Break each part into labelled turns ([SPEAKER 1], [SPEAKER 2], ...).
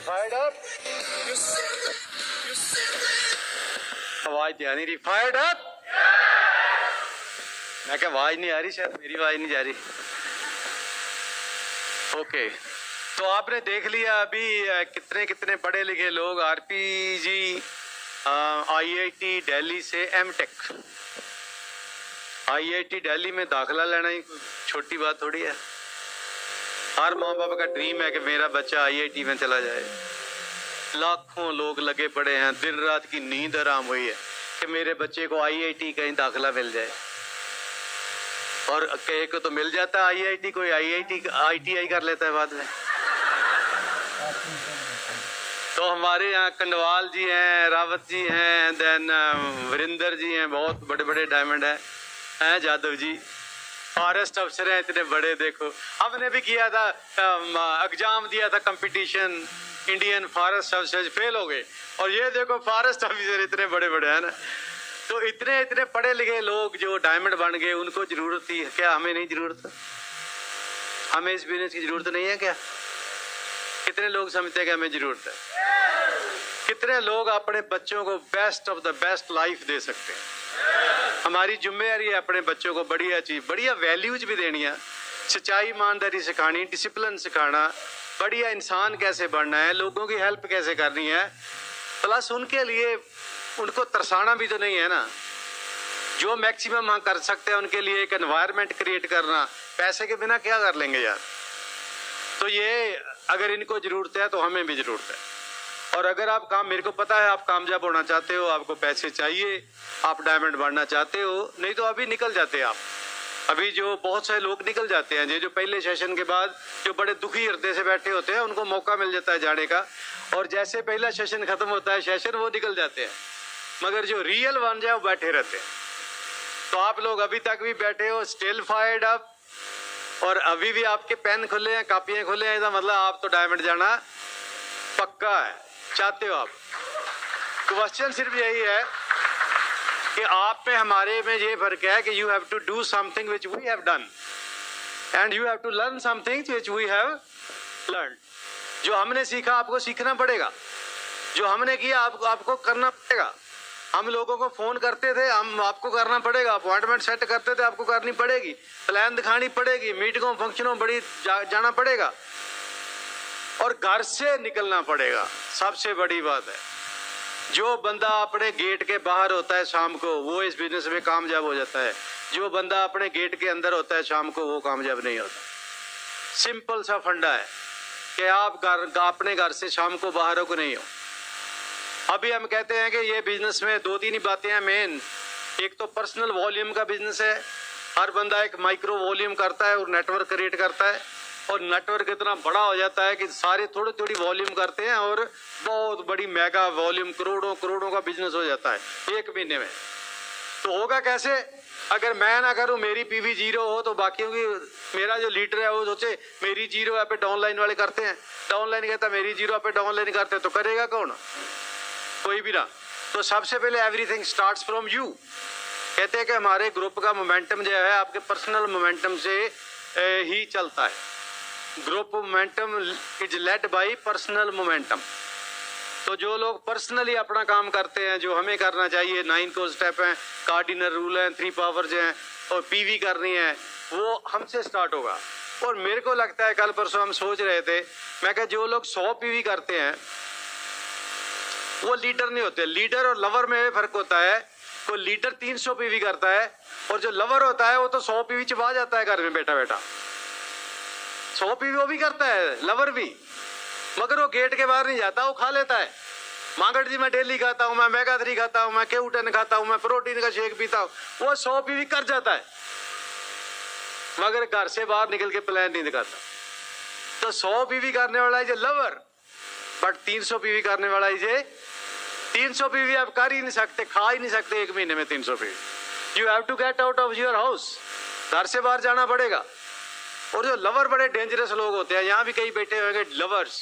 [SPEAKER 1] fired up? आवाज तो नहीं रही। Fired up? मैं क्या आवाज नहीं आ रही, शायद मेरी आवाज नहीं जा रही। ओके, तो आपने देख लिया अभी कितने कितने पढ़े लिखे लोग आरपीजी आईआईटी दिल्ली से एमटेक। आईआईटी दिल्ली में दाखिला लेना ही छोटी बात थोड़ी है। हर माँ बाप का ड्रीम है कि मेरा बच्चा आईआईटी में चला जाए। लाखों लोग लगे पड़े हैं, दिन रात की नींद हराम हुई है कि मेरे बच्चे को आईआईटी कहीं दाखिला मिल जाए। और कहीं को तो मिल जाता है आईआईटी, कोई आईटीआई कर लेता है बाद में। तो हमारे यहाँ कंडवाल जी हैं, रावत जी हैं, देन वरिंदर जी हैं, बहुत बड़े बड़े डायमंड हैं, जादव जी फॉरेस्ट अफसर हैं इतने बड़े। देखो हमने भी किया था, एग्जाम दिया था कंपटीशन, इंडियन फॉरेस्ट अफसर, फेल हो गए। और ये देखो फॉरेस्ट ऑफिसर इतने बड़े बड़े हैं ना। तो इतने इतने पढ़े लिखे लोग जो डायमंड बन गए, उनको जरूरत थी क्या? हमें नहीं जरूरत? हमें इस बिजनेस की जरूरत नहीं है क्या? कितने लोग समझते हैं कि हमें जरूरत है? कितने लोग अपने बच्चों को best of the best life दे सकते हैं? हमारी जिम्मेदारी है अपने बच्चों को बढ़िया चीज, बढ़िया वैल्यूज भी देनी है, सच्चाई ईमानदारी सिखानी, डिसिप्लिन सिखाना, बढ़िया इंसान कैसे बनना है, लोगों की हेल्प कैसे करनी है। प्लस उनके लिए उनको तरसाना भी तो नहीं है ना। जो मैक्सिमम हम कर सकते हैं उनके लिए एक एनवायरनमेंट क्रिएट करना, पैसे के बिना क्या कर लेंगे यार। तो ये अगर इनको जरूरत है तो हमें भी जरूरत है। और अगर आप काम, मेरे को पता है आप कामयाब होना चाहते हो, आपको पैसे चाहिए, आप डायमंड बनना चाहते हो, नहीं तो अभी निकल जाते आप। अभी जो बहुत सारे लोग निकल जाते हैं, जो पहले सेशन के बाद जो बड़े दुखी हृदय से बैठे होते हैं, उनको मौका मिल जाता है जाने का। और जैसे पहला सेशन खत्म होता है सेशन, वो निकल जाते हैं। मगर जो रियल बन जाए वो बैठे रहते हैं। तो आप लोग अभी तक भी बैठे हो, स्टिल फायर्ड अप, और अभी भी आपके पेन खुले हैं, कापियां खुले हैं, मतलब आप तो डायमंड जाना पक्का है, चाहते हो आप। क्वेश्चन सिर्फ यही है कि आप में हमारे में ये फर्क है कि you have to do something which we have done and you have to learn something which we have learn. जो हमने सीखा आपको सीखना पड़ेगा, जो हमने किया आपको करना पड़ेगा। हम लोगों को फोन करते थे, हम आपको करना पड़ेगा। अपॉइंटमेंट सेट करते थे, आपको करनी पड़ेगी। प्लान दिखानी पड़ेगी, मीटिंगों फंक्शनों बड़ी जाना पड़ेगा, और घर से निकलना पड़ेगा। सबसे बड़ी बात है, जो बंदा अपने गेट के बाहर होता है शाम को, वो इस बिजनेस में कामयाब हो जाता है। जो बंदा अपने गेट के अंदर होता है शाम को, वो कामयाब नहीं होता। सिंपल सा फंडा है कि आप अपने घर से शाम को बाहर हो को नहीं हो। अभी हम कहते हैं कि ये बिजनेस में दो तीन ही बातें हैं मेन। एक तो पर्सनल वॉल्यूम का बिजनेस है, हर बंदा एक माइक्रो वॉल्यूम करता है और नेटवर्क क्रिएट करता है, और नेटवर्क इतना बड़ा हो जाता है कि सारे थोड़ी थोड़ी वॉल्यूम करते हैं और बहुत बड़ी मेगा वॉल्यूम, करोड़ों करोड़ों का बिजनेस हो जाता है एक महीने में। तो होगा कैसे? अगर मैं ना करूं, मेरी पीवी 0 हो, तो बाकियों की, मेरा जो लीडर है वो सोचे मेरी 0 है पे डाउनलाइन वाले करते हैं, डाउनलाइन कहता मेरी 0 पे डाउनलाइन करते हैं, तो करेगा कौन? कोई भी ना। तो सबसे पहले एवरीथिंग स्टार्ट्स फ्रॉम यू। कहते हैं कि हमारे ग्रुप का मोमेंटम जो है आपके पर्सनल मोमेंटम से ही चलता है। Group momentum is led by personal momentum. तो जो लोग पर्सनली अपना काम करते हैं, जो हमें करना चाहिए, 9 को स्टेप हैं, कार्डिनल रूल हैं, 3 पावर्स हैं, और पीवी करनी है, वो हमसे स्टार्ट होगा। और मेरे को लगता है, कल परसों हम सोच रहे थे, मैं कहा जो लोग 100 पीवी करते हैं वो लीडर नहीं होते। लीडर और लवर में फर्क होता है। तो लीडर 300 पीवी करता है, और जो लवर होता है वो तो 100 पीवी चबा जाता है घर में बैठा बैठा। 100 पीवी वो भी करता है, लवर भी, मगर वो गेट के बाहर नहीं जाता, वो खा लेता है। मांगड़ जी मैं डेली खाता हूँ, मैं मेगा 3 खाता हूँ, मैं केवटन खाता हूँ, मैं प्रोटीन का शेक पीता हूँ, वो 100 पीवी कर जाता है, मगर घर से बाहर निकल के प्लान नहीं दिखाता। तो 100 पीवी करने वाला है जो लवर, बट 300 पीवी करने वाला है जे 300 पीवी आप कर ही नहीं सकते, खा ही नहीं सकते एक महीने में 300 PV. You have to get out of your house, घर से बाहर जाना पड़ेगा। और जो लवर बड़े डेंजरस लोग होते हैं, यहाँ भी कई बैठे हुए लवर्स,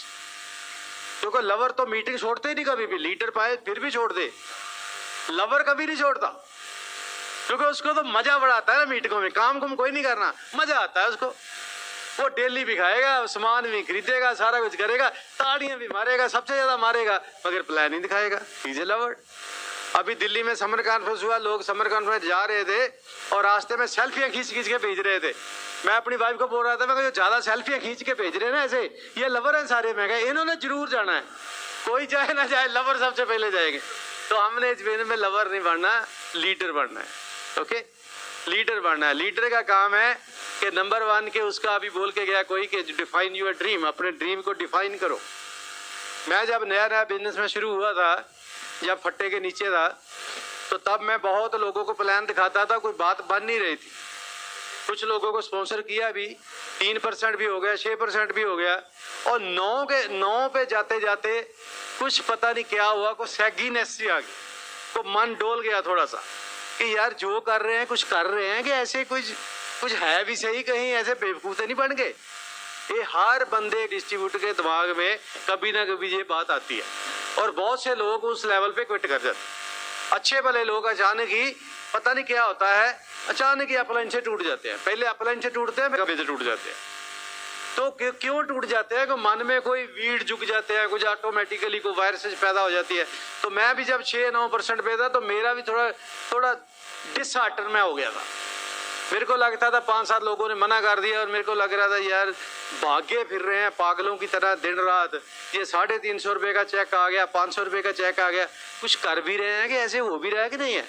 [SPEAKER 1] क्योंकि लवर तो मीटिंग छोड़ते ही नहीं कभी भी, लीडर पाए फिर भी छोड़ दे, लवर कभी नहीं छोड़ता, क्योंकि उसको तो मजा बड़ा आता है ना मीटिंगों में। काम कुम कोई नहीं करना, मजा आता है उसको। वो डेली भी खाएगा, सामान भी खरीदेगा, सारा कुछ करेगा, ताड़ियां भी मारेगा, सबसे ज्यादा मारेगा, मगर प्लान नहीं दिखाएगा। Is lowered. अभी दिल्ली में समर कॉन्फ्रेंस हुआ, लोग समर कॉन्फ्रेंस जा रहे थे और रास्ते में सेल्फियां खींच खींच के भेज रहे थे। मैं अपनी वाइफ को बोल रहा था, मैं जो ज्यादा सेल्फियां खींच के भेज रहे हैं ना ऐसे, ये लवर हैं सारे। मैं कहा इन्होंने जरूर जाना है, कोई जाए ना जाए, लवर सबसे पहले जाएंगे। तो हमने इस में लवर नहीं बनना, लीडर बनना है। ओके, लीडर बनना है। लीडर का काम है कि नंबर 1 के उसका अभी बोल के गया कोई कि डिफाइन यूर ड्रीम, अपने ड्रीम को डिफाइन करो। मैं जब नया नया बिजनेस में शुरू हुआ था, जब फट्टे के नीचे था, तो तब मैं बहुत लोगों को प्लान दिखाता था, कोई बात बन नहीं रही थी। कुछ लोगों को स्पॉन्सर किया भी, 3% भी हो गया, 6% भी हो गया, और 9 पे जाते जाते कुछ पता नहीं क्या हुआ, को सैगीनेस सी आ गई, को मन डोल गया थोड़ा सा कि यार जो कर रहे हैं कुछ कर रहे हैं कि ऐसे कुछ है भी सही, कहीं ऐसे बेवकूफ नहीं बन गए। ये हर बंदे डिस्ट्रीब्यूटर के दिमाग में कभी ना कभी ये बात आती है, और बहुत से लोग उस लेवल पे क्विट कर जाते हैं। अच्छे भले लोग अचानक ही पता नहीं क्या होता है, अचानक ही अपलाइन से टूट जाते हैं। पहले अपलाइन से टूटते हैं, कभी से टूट जाते हैं। तो क्यों टूट जाते हैं? कि मन में कोई वीड जुग जाते हैं, कुछ ऑटोमेटिकली कोई वायरसेस पैदा हो जाती है। तो मैं भी जब 6-9% पे था, तो मेरा भी थोड़ा डिसऑर्डर में हो गया था। मेरे को लगता था 5-7 लोगों ने मना कर दिया, और मेरे को लग रहा था यार भागे फिर रहे हैं पागलों की तरह दिन रात। ये 350 रुपये का चेक आ गया, 500 रुपये का चेक आ गया, कुछ कर भी रहे हैं कि ऐसे हो भी रहा है कि नहीं है।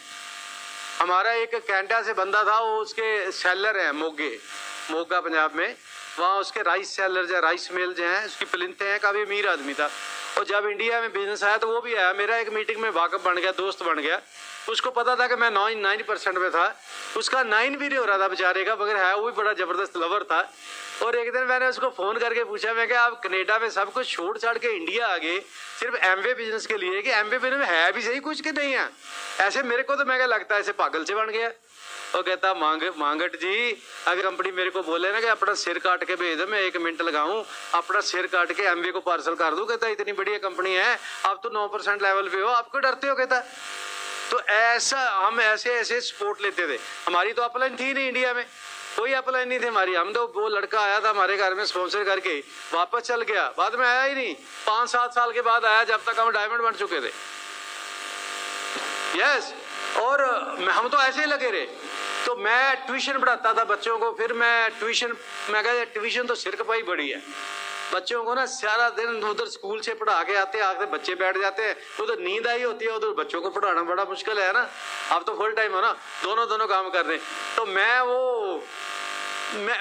[SPEAKER 1] हमारा एक कैंटा से बंदा था, वो उसके सेलर हैं मोगा पंजाब में, वहाँ उसके राइस सेलर जो राइस मिल जो हैं उसकी प्लिंथे हैं, काफ़ी अमीर आदमी था। और जब इंडिया में बिजनेस आया तो वो भी आया, मेरा एक मीटिंग में वाकफ बन गया, दोस्त बन गया। उसको पता था कि मैं 9% में था, उसका 9 भी नहीं हो रहा था बेचारे का, मगर है वो भी बड़ा जबरदस्त लवर था। और एक दिन मैंने उसको फ़ोन करके पूछा, मैं क्या आप कनेडा में सब कुछ छोड़ छाड़ के इंडिया आ गए सिर्फ एमवे बिजनेस के लिए, कि एमवे बिजनेस में है भी सही कुछ कि नहीं है? ऐसे मेरे को तो मैं क्या लगता है ऐसे पागल से बन गया। वो कहता मांगट जी, अगर कंपनी मेरे को बोले ना कि अपना सिर काट के भेज दो, मैं 1 मिनट लगाऊं, अपना सिर काट के एमवे को पार्सल कर दूं। कहता इतनी बढ़िया कंपनी है, आप तो 9% लेवल पे हो, आपको डरते हो? कहता तो ऐसा हम ऐसे सपोर्ट लेते थे। हमारी तो अपलाइन थी नहीं इंडिया में, कोई अपलाइन नहीं थी हमारी। हम तो वो लड़का आया था हमारे घर में स्पॉन्सर करके, वापस चल गया, बाद में आया ही नहीं। 5-7 साल के बाद आया, जब तक हम डायमंड बन चुके थे। यस, और हम तो ऐसे ही लगे रहे। तो मैं ट्यूशन पढ़ाता था बच्चों को, फिर मैं कहा ट्यूशन तो सिर खपाई बड़ी है। बच्चों को ना सारा दिन उधर स्कूल से पढ़ा के आते बच्चे बैठ जाते हैं, उधर नींद आई होती है, उधर बच्चों को पढ़ाना बड़ा मुश्किल है ना। आप तो फुल टाइम हो ना, दोनों काम कर रहे हैं। तो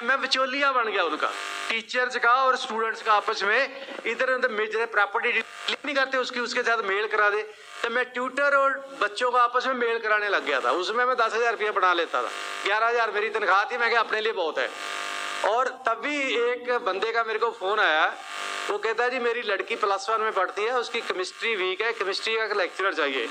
[SPEAKER 1] मैं बिचौलिया बन गया उनका, टीचर्स का और स्टूडेंट्स का आपस में। इधर उधर मेजर प्रॉपर्टी नहीं करते उसके साथ मेल करा दे। तो मैं ट्यूटर और बच्चों का आपस में मेल कराने लग गया था। उसमें मैं 10,000 रुपया बना लेता था, 11,000 मेरी तनख्वाह थी। मैं क्या अपने लिए बहुत है। और तभी एक बंदे का मेरे को फोन आया, वो कहता है जी मेरी लड़की +1 में पढ़ती है, उसकी केमिस्ट्री वीक है, केमिस्ट्री का लेक्चरर चाहिए,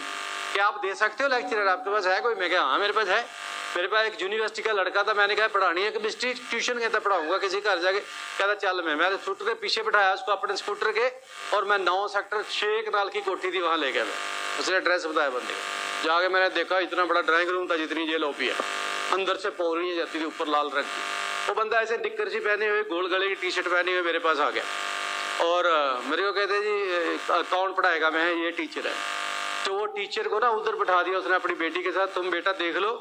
[SPEAKER 1] क्या आप दे सकते हो लेक्चरर? आपके पास है कोई? मैं क्या हाँ मेरे पास है। मेरे पास एक यूनिवर्सिटी का लड़का था, मैंने कहा पढ़ानी है केमिस्ट्री, ट्यूशन कहता पढ़ाऊंगा किसी घर जाके। कहता चल। मैं स्कूटर के पीछे बिठाया उसको, अपने स्कूटर के, और मैं 9 सेक्टर 6 कनाल की कोठी थी वहाँ ले गया। उसने एड्रेस बताया बंदे को, जाके मैंने देखा इतना बड़ा ड्राइंग रूम था जितनी जेल ओपी है, अंदर से पौड़ियाँ जाती थी ऊपर लाल रंग की। वो बंदा ऐसे निक्कर सी पहने हुए, गोल गले की टी-शर्ट पहने हुए मेरे पास आ गया, और मेरे को कहते जी कौन पढ़ाएगा? मैं ये टीचर है। तो वो टीचर को ना उधर बिठा दिया उसने अपनी बेटी के साथ, तुम बेटा देख लो,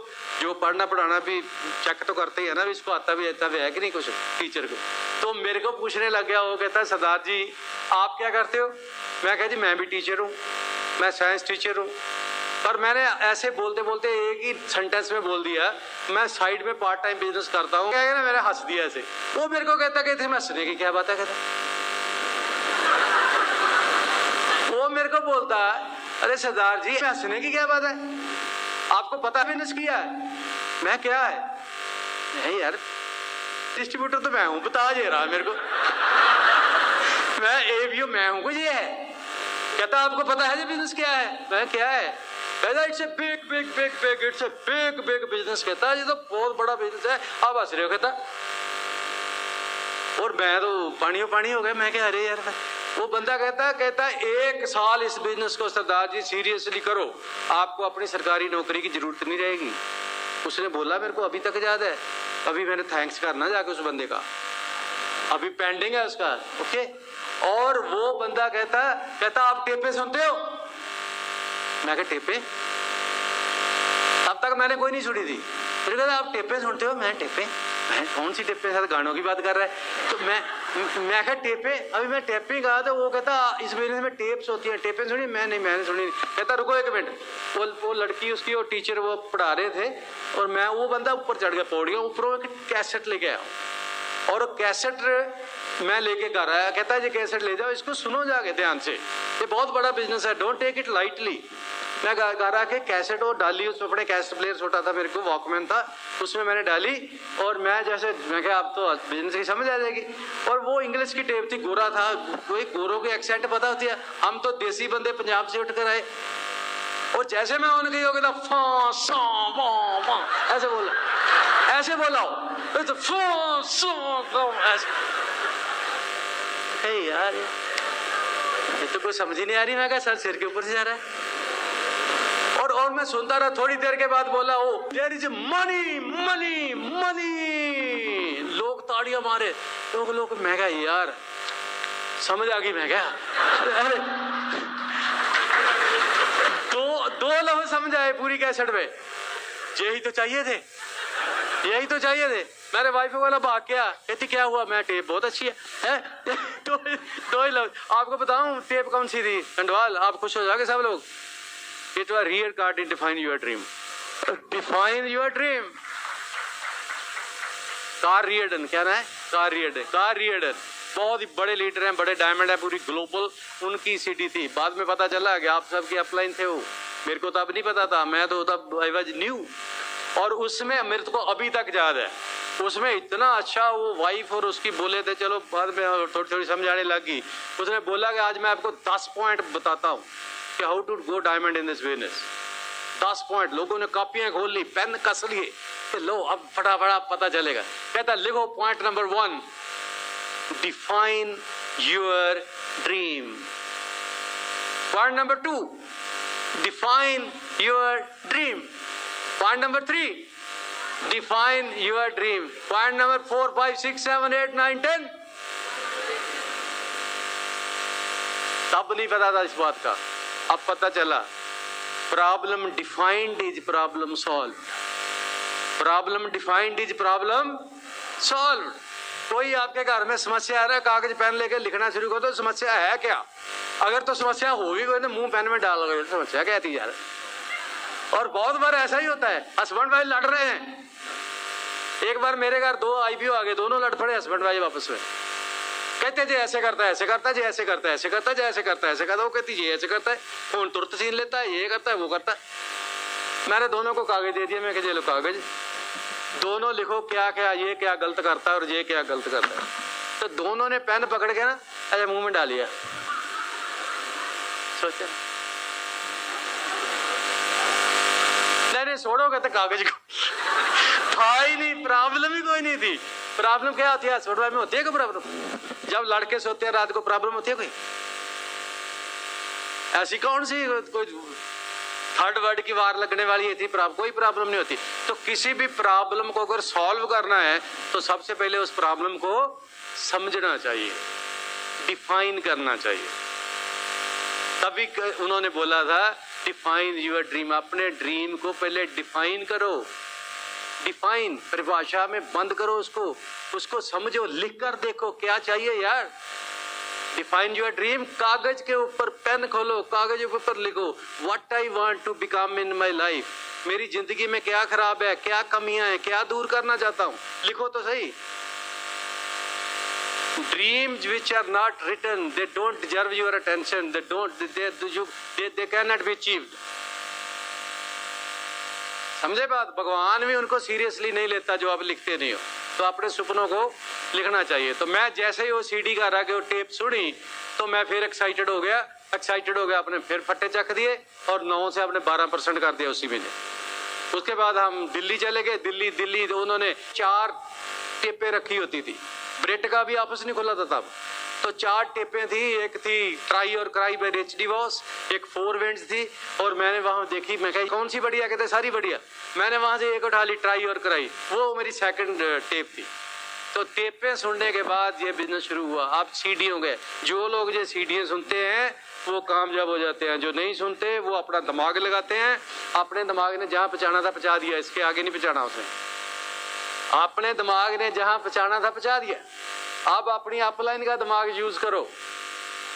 [SPEAKER 1] जो पढ़ना पढ़ाना भी चेक तो करते ही है ना, भी इसको आता भी है कि नहीं कुछ टीचर को। तो मेरे को पूछने लग गया, वो कहता है सरदार जी आप क्या करते हो? मैं कहा जी मैं भी टीचर हूँ, मैं साइंस टीचर हूँ। पर मैंने ऐसे बोलते बोलते एक ही सेंटेंस में बोल दिया, मैं साइड में पार्ट टाइम बिजनेस करता हूँ। क्या ना, मैंने हंस दिया ऐसे। वो मेरे को कहता कि थे मैं हंसने की क्या बात है? कहता वो मेरे को बोलता अरे सरदार जी हंसने की क्या बात है, आपको पता बिजनेस किया है? मैं क्या है? नहीं यार डिस्ट्रीब्यूटर तो मैं हूँ, बता जे रहा मेरे को। मैं एवीओ मैं हूँ, कुछ ये है। कहता आपको पता है ये बिजनेस क्या है? मैं क्या है? कहता it's a big it's a big business. कहता ये तो बहुत बड़ा बिजनेस है। आप हंस रहे हो? कहता और मैं तो पानी हो गया। मैं क्या अरे यार। वो बंदा कहता 1 साल इस बिजनेस को सरदार जी सीरियसली करो, आपको अपनी सरकारी नौकरी की जरूरत नहीं रहेगी। उसने बोला मेरे को अभी तक याद है, अभी मैंने थैंक्स करना जाके उस बंदे का। अभी पेंडिंग है उसका, ओके। और वो बंदा कहता आप टेपे सुनते हो? मैं कहा टेपे, अब तक मैंने कोई नहीं सुनी थी। फिर कहता आप टेपे सुनते हो? मैं टेपे, मैं कौन सी टेपे, साथ गानों की बात कर रहा है। तो मैं कहा टेपे, अभी मैं टेपे कहा तो वो कहता इस बिजनेस में टेप्स होती हैं, टेपे सुनी? मैंने सुनी। कहता रुको एक मिनट, वो लड़की उसकी और टीचर वो पढ़ा रहे थे और मैं, वो बंदा ऊपर चढ़ गया पौड़ियों, ऊपर एक कैसेट लेके आया और कैसेट मैं लेके गा रहा है। कहता है ये कैसेट ले जाओ, इसको सुनो जाके ध्यान से, ये बहुत बड़ा बिजनेस है, डोंट टेक इट लाइटली। मैं गा रहा कि कैसेट और डाली, उसमें बड़े कैसेट प्लेयर छोटा था मेरे को, वॉकमैन था, उसमें मैंने डाली और मैं कहा आप तो बिजनेस की समझ आ जाएगी। और वो इंग्लिश की टेप थी, गोरा था, कोई गोरों के एक्सेंट पता होती है, हम तो देसी बंदे पंजाब से उठ कर आए। और जैसे मैं ऑन गई हो गया ऐसे बोला यार ये तो कोई समझ ही नहीं आ रही। मैं कहा सर सिर के ऊपर से जा रहा है। और मैं सुनता रहा, थोड़ी देर के बाद बोला oh there is money money money, लोग ताड़ियां मारे, लोग। मैं कहा यार समझ आ गई। मैं क्या अरे दो लफ्ज समझ आए पूरी कैसेट में, यही तो चाहिए थे, यही तो चाहिए थे। मेरे वाइफ वाला भाग गया, कहती क्या हुआ? मैं टेप बहुत अच्छी है? दो ही लफ्ज। आपको बताऊं टेप कौन सी थी? कंडवाल। आप खुश हो जाओगे सब लोग। It was real card in define your dream. Define your dream. कार रियर्डन, क्या ना है? कार रियर्डन बहुत ही बड़े लीडर हैं, बड़े डायमंड है पूरी ग्लोबल, उनकी सीडी थी। बाद में पता चला कि आप सबके अपलाइन थे वो, मेरे को तब नहीं पता था, मैं तो तब आई वाज न्यू। और उसमें मेरे को अभी तक याद है, उसमें इतना अच्छा वो वाइफ और उसकी बोले थे, चलो बाद में थोड़ी थोड़ी समझाने लगी। उसने बोला कि आज मैं आपको 10 पॉइंट बताता हूँ कि how to go diamond in this business. 10 point. लोगों ने कॉपियां खोल ली, पेन कस लिए कि लो अब फटाफट पता चलेगा। कहता लिखो point number 1, define your dream. Point number 2, define your dream. Point number 3, define your dream. Point number 4, 5, 6, 7, 8, 9, 10। तब नहीं पता था इस बात का, अब पता चला। Problem defined is problem solve. Problem defined is problem solve. कोई आपके घर में समस्या आ रहा है, कागज पेन लेके लिखना शुरू करो तो समस्या है क्या? अगर तो समस्या होगी कोई तो मुंह पेन में डाल गए, समस्या क्या थी यार। और बहुत बार ऐसा ही होता है, हस्बैंड वाइफ लड़ रहे हैं। एक बार मेरे घर 2 आईपीओ आ गए, दोनों लड़ पड़े हस्बैंड वाइफ आपस में। कहते जी ऐसे करता है, ऐसे करता है, जी ऐसे करता है, ऐसे करता है, जी ऐसे करता है, ऐसे करता है। वो कहती जी ऐसे करता है, फोन तुरंत छीन लेता है, ये करता है, वो करता है। मैंने दोनों को कागज दे दिया, मैं कह लो कागज, दोनों लिखो क्या क्या ये क्या गलत करता है और ये क्या गलत करता है। तो दोनों ने पेन पकड़ के ना ऐसे मुंह में डालिया। सोचा नहीं छोड़ोगे तो कागज को था ही नहीं, प्रॉब्लम ही कोई नहीं थी। प्रॉब्लम क्या होती है छोड़वा में? होती है कोई प्रॉब्लम? जब लड़के सोते हैं रात को प्रॉब्लम होती है कोई? ऐसी कौन सी कोई थर्ड वर्ड की वार लगने वाली थी? कोई प्रॉब्लम नहीं होती। तो किसी भी प्रॉब्लम को अगर सॉल्व करना है तो सबसे पहले उस प्रॉब्लम को समझना चाहिए, डिफाइन करना चाहिए। तभी उन्होंने बोला था डिफाइन योर ड्रीम। अपने ड्रीम को पहले डिफाइन करो, डिफाइन परिभाषा में बंद करो उसको समझो, लिख कर देखो क्या चाहिए यार। Define your dream. कागज के ऊपर पेन खोलो, कागज के ऊपर लिखो what I want to become in my life. मेरी जिंदगी में क्या खराब है, क्या कमियां हैं, क्या दूर करना चाहता हूं, लिखो तो सही। Dreams which are not written, they don't deserve your attention. They cannot be achieved. समझे बात? भगवान भी उनको सीरियसली नहीं लेता जो आप लिखते नहीं हो। तो अपने सपनों को लिखना चाहिए। तो मैं जैसे ही वो सीडी का रहा कि वो टेप सुनी तो मैं फिर एक्साइटेड हो गया। अपने फिर फट्टे चख दिए और 9 से अपने 12% कर दिया उसी महीने। उसके बाद हम दिल्ली चले गए। दिल्ली उन्होंने 4 टेपें रखी होती थी। ब्रेट का भी आपस नहीं खुला था तब। तो 4 टेपें थी, एक थी ट्राई और क्राई बाय रिच डिवोर्स, एक 4 विंड्स थी। और मैंने वहां देखी, मैं कही कौन सी बढ़िया? कहते सारी बढ़िया। मैंने वहां से एक उठा ली ट्राई और क्राई, वो मेरी सेकंड टेप थी। तो टेपें सुनने के बाद ये बिजनेस शुरू हुआ। अब सीडीओ गए, जो लोग ये सीडीओ सुनते हैं वो कामयाब हो जाते हैं, जो नहीं सुनते वो अपना दिमाग लगाते हैं। अपने दिमाग ने जहां पहुंचाना था पहुंचा दिया, इसके आगे नहीं पहुंचाना उसने। अपने दिमाग ने जहां पहुंचाना था पहुंचा दिया। अब अपनी अपलाइन का दिमाग यूज करो,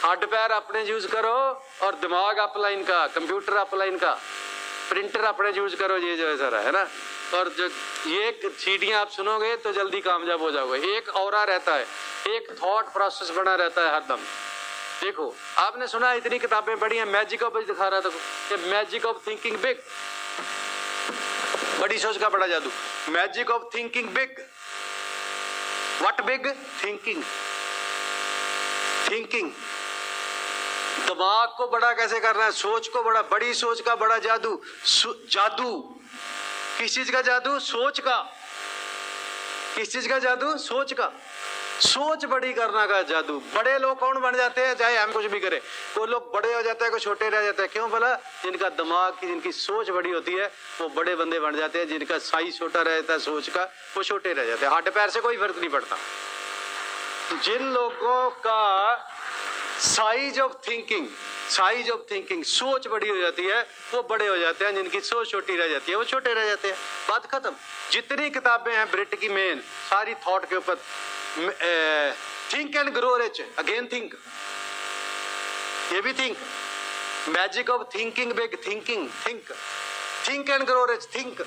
[SPEAKER 1] हड्ड पैर अपने यूज करो और दिमाग अपलाइन का, कंप्यूटर अपलाइन का, प्रिंटर अपने यूज करो। ये जो है सारा है ना। और जो ये सीढ़ियां आप सुनोगे तो जल्दी कामयाब हो जाओगे। एक ऑरा रहता है, एक थॉट प्रोसेस बना रहता है हरदम। देखो आपने सुना इतनी किताबें पढ़ी हैं, मैजिक ऑफ दिखा रहा था कि मैजिक ऑफ थिंकिंग बिग, बड़ी सोच का बड़ा जादू। Magic of thinking big, what big? Thinking. Thinking, दिमाग को बड़ा कैसे करना है, सोच को बड़ा, बड़ी सोच का बड़ा जादू। जादू किस चीज का जादू? सोच का। किस चीज का जादू? सोच का। सोच बड़ी करना का जादू। बड़े लोग कौन बन जाते हैं, चाहे हम कुछ भी करें। कोई लोग बड़े हो जाते हैं, कोई छोटे रह जाते हैं। क्यों भला? जिनका दिमाग की, जिनकी सोच बड़ी होती है वो बड़े बंदे बन जाते हैं। जिनका साइज छोटा रहता है सोच का, वो छोटे रह जाते हैं। हड्ड पैर से कोई फर्क नहीं पड़ता। जिन लोगों का size of thinking, size of thinking, सोच बड़ी हो जाती है वो बड़े हो जाते हैं। जिनकी सोच छोटी रह जाती है वो छोटे रह जाते हैं। बात खत्म। जितनी किताबें हैं ब्रिट की मेन, सारी थॉट के ऊपर। Think and grow rich, again think, ये भी think. Magic of thinking big, thinking, think, think and grow rich, think.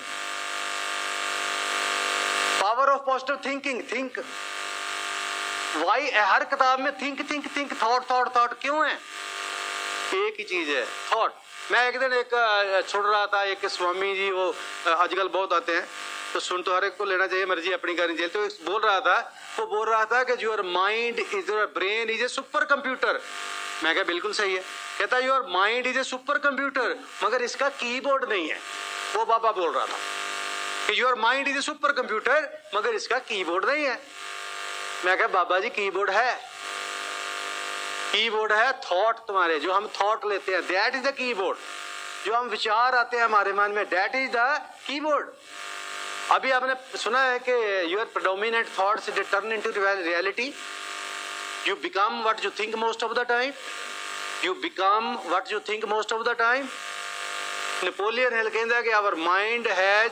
[SPEAKER 1] Power of positive thinking, think. Why हर किताब में think think think, thought thought thought क्यों है? एक ही चीज है, थॉट। मैं एक दिन एक सुन रहा था, एक स्वामी जी, वो आजकल बहुत आते हैं तो सुन तो हर एक को लेना चाहिए, मर्जी अपनी करनी चाहिए। तो बोल रहा था, वो बोल रहा था कि your mind is, your brain is a super computer. मैं कहा बिल्कुल सही है। कहता your mind is a super computer, मगर इसका कीबोर्ड नहीं है। वो बाबा बोल रहा था कि your mind is a super computer, मगर इसका कीबोर्ड नहीं है। मैं कहा बाबा जी कीबोर्ड है, कीबोर्ड है थॉट तुम्हारे, जो हम थॉट लेते हैं, दैट इज द कीबोर्ड। जो हम विचार आते हैं हमारे मन में, दैट इज द कीबोर्ड। अभी आपने सुना है कि your predominant thoughts they turn into reality. You become what you think most of the time. You become what you think most of the time. Napoleon Hill कहता है कि our mind has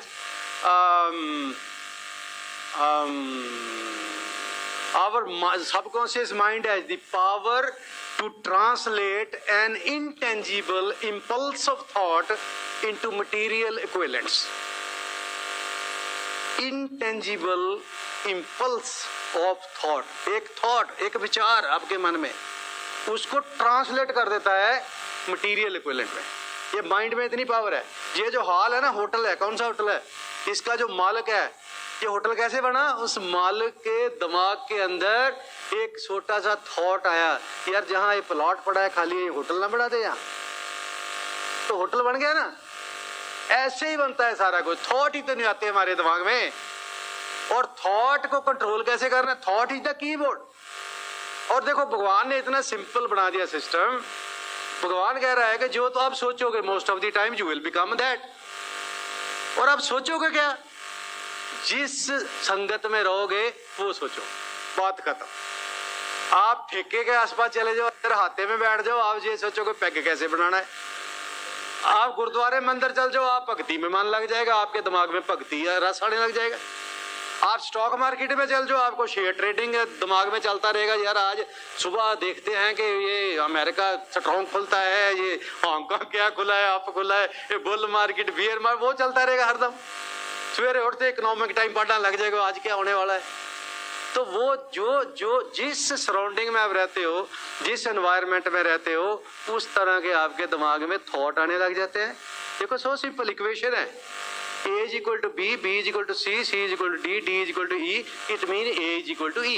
[SPEAKER 1] our subconscious mind has the power to translate an intangible impulse of thought into material equivalents. Intangible impulse of thought, एक thought, एक विचार आपके मन में, उसको ट्रांसलेट कर देता है मटीरियल इक्विवेलेंट में। ये माइंड में इतनी पावर है। ये जो हॉल है ना, होटल है, कौन सा होटल है, इसका जो मालिक है, ये होटल कैसे बना? उस मालिक के दिमाग के अंदर एक छोटा सा थॉट आया, यार जहां ये प्लॉट पड़ा है खाली, ये होटल ना बना दे यहाँ, तो होटल बन गया ना। ऐसे ही बनता है सारा कुछ। थॉट ही तो नहीं आते हमारे दिमाग में। और थॉट को कंट्रोल कैसे करना? Thought is the keyboard. और देखो भगवान ने इतना सिंपल बना दिया सिस्टम। भगवान कह रहा है कि जो तो आप सोचोगे most of the time you will become that. और आप सोचोगे क्या? जिस संगत में रहोगे वो सोचो। बात खत्म। आप ठेके के आसपास चले जाओ, इधर हाथे में बैठ जाओ, आप ये सोचोगे पैग कैसे बनाना है। आप गुरुद्वारे मंदिर चल जाओ, आप भक्ति में मन लग जाएगा, आपके दिमाग में भक्ति रस आने लग जाएगा। आप स्टॉक मार्केट में चल जाओ, आपको शेयर ट्रेडिंग दिमाग में चलता रहेगा। यार आज सुबह देखते हैं कि ये अमेरिका स्ट्रॉन्ग खुलता है, ये हांगकांग क्या खुला है, आप खुला है, ये बुल मार्केट, बियर मार्केट, वो चलता रहेगा हरदम। सवेरे उठते इकोनॉमिक टाइम पढ़ना लग जाएगा, आज क्या होने वाला है। तो वो जो जिस सराउंडिंग में आप रहते हो, जिस एनवायरनमेंट में रहते हो, उस तरह के आपके दिमाग में थॉट आने लग जाते हैं। देखो सो सिंपल इक्वेशन है, A is equal to B, B is equal to C, C is equal to D, D is equal to E, it means A is equal to E,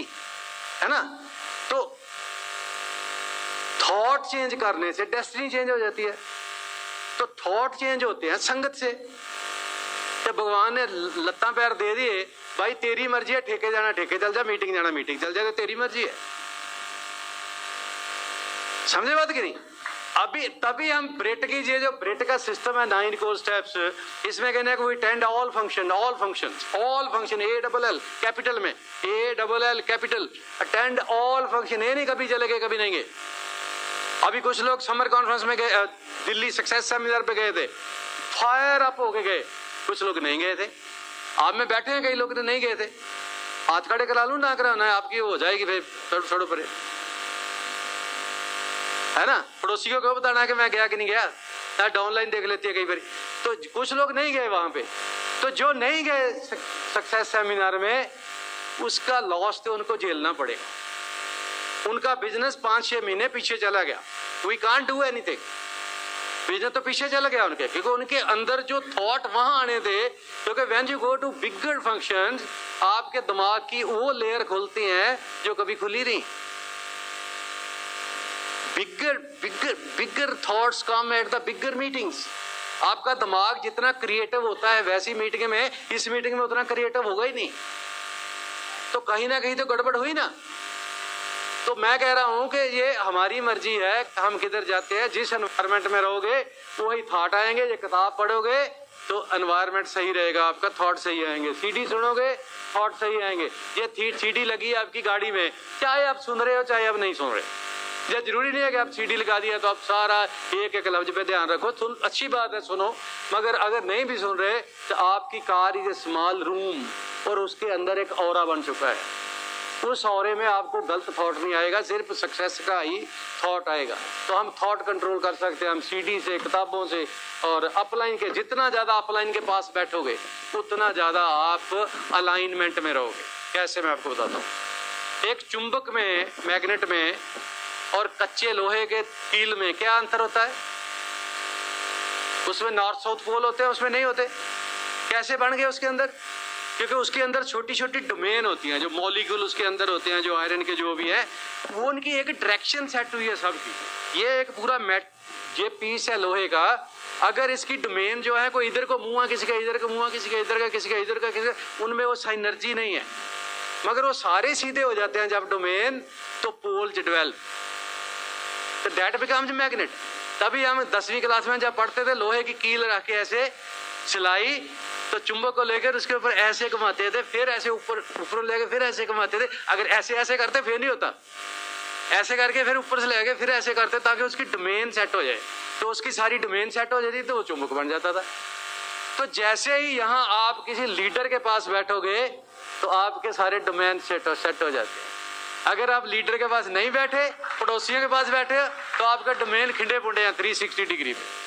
[SPEAKER 1] है ना। तो thought change करने से destiny change हो जाती है। तो thought change होते हैं संगत से। तो भगवान ने लत्ता पैर दे दिए, भाई तेरी मर्जी है, ठेके जाना ठेके चल जा, मीटिंग जाना मीटिंग चल जा, तो तेरी मर्जी है। समझे बात कि नहीं? अभी तभी हम ब्रेट की जो ब्रेट का सिस्टम है 9 कोर स्टेप्स, इसमें कहने हैं कि we attend all function A double L capital में, A double L capital, attend all function. ये नहीं कभी चले गए कभी नहीं गए। अभी कुछ लोग समर कॉन्फ्रेंस में गए, दिल्ली सक्सेस सेमिनार पे गए थे, फायर अप होके गए, कुछ लोग नहीं गए थे। आप में बैठे हैं कई लोग नहीं गए थे, हाथ खड़े करा लूं ना कराना है आपकी हो जाएगी फिर छोड़ो परे, है ना। पड़ोसियों को बताना है कि मैं गया कि नहीं गया, या ऑनलाइन देख लेती है कई बार। तो कुछ लोग नहीं गए वहां पे, तो जो नहीं गए सक्सेस सेमिनार में उसका लॉस तो उनको झेलना पड़ेगा। उनका बिजनेस 5-6 महीने पीछे चला गया। We can't do anything, business तो पीछे चला गया उनके, क्योंकि उनके अंदर जो थॉट वहां आने थे। क्योंकि when you go to bigger functions, आपके दिमाग की वो लेयर खुलती है जो कभी खुली नहीं। Bigger thoughts come at the bigger meetings. आपका दिमाग जितना क्रिएटिव होता है वैसी मीटिंग में, इस मीटिंग में उतना क्रिएटिव होगा ही नहीं, तो कहीं ना कहीं तो गड़बड़ हुई ना। तो मैं कह रहा हूं कि ये हमारी मर्जी है हम किधर जाते हैं। जिस एनवायरनमेंट में रहोगे वही थॉट आएंगे। ये किताब पढ़ोगे तो एनवायरनमेंट सही रहेगा, आपका थॉट सही आएंगे। सीडी सुनोगे थॉट सही आएंगे। ये सीडी लगी है आपकी गाड़ी में, चाहे आप सुन रहे हो चाहे आप नहीं सुन रहे, ये जरूरी नहीं है कि आप सीडी लगा दिया तो आप सारा एक एक लफ्ज पे ध्यान रखो। सुन, अच्छी बात है सुनो, मगर अगर नहीं भी सुन रहे तो आपकी car is a small room और उसके अंदर एक ऑरा बन चुका है। उस ऑरे में आपको गलत थॉट नहीं आएगा, सिर्फ सक्सेस का ही थॉट आएगा। तो हम थॉट कंट्रोल कर सकते हैं, हम सीडी से, किताबों से और अपलाइन के। जितना ज्यादा अपलाइन के पास बैठोगे उतना ज्यादा आप अलाइनमेंट में रहोगे। कैसे, मैं आपको बताता हूँ। एक चुंबक में, मैग्नेट में और कच्चे लोहे के कील में क्या अंतर होता है? उसमें नॉर्थ साउथ पोल होते हैं, उसमें नहीं होते। कैसे बन गए उसके अंदर? क्योंकि उसके अंदर छोटी छोटी डोमेन होती हैं, जो मॉलिक्यूल उसके अंदर होते हैं, जो आयरन के जो भी हैं, वो उनकी एक डायरेक्शन सेट हुई है सबकी। ये एक पूरा ये पीस है लोहे का, अगर इसकी डोमेन जो है कोई इधर को मुंह, किसी का इधर का मुंह, किसी का इधर का, किसी का इधर का, किसी का, उनमें वो साइनर्जी नहीं है, मगर वो सारे सीधे हो जाते हैं जब डोमेन, तो पोल्स डेवलप, तो दैट बिकम्स मैग्नेट। तभी हम 10वीं क्लास में जब पढ़ते थे, लोहे की कील रख के ऐसे सिलाई, तो चुंबक को लेकर उसके ऊपर ऐसे घुमाते थे, फिर ऐसे ऊपर लेके फिर ऐसे घुमाते थे। अगर ऐसे ऐसे करते फिर नहीं होता, ऐसे करके फिर ऊपर से लेके फिर ऐसे करते, ताकि उसकी डोमेन सेट हो जाए। तो उसकी सारी डोमेन सेट हो जाती तो वो चुंबक बन जाता था। तो जैसे ही यहाँ आप किसी लीडर के पास बैठोगे तो आपके सारे डोमेन सेट हो जाते हैं। अगर आप लीडर के पास नहीं बैठे, पड़ोसियों के पास बैठे, तो आपका डोमेन खिंडे पुंडे हैं 360 डिग्री पे।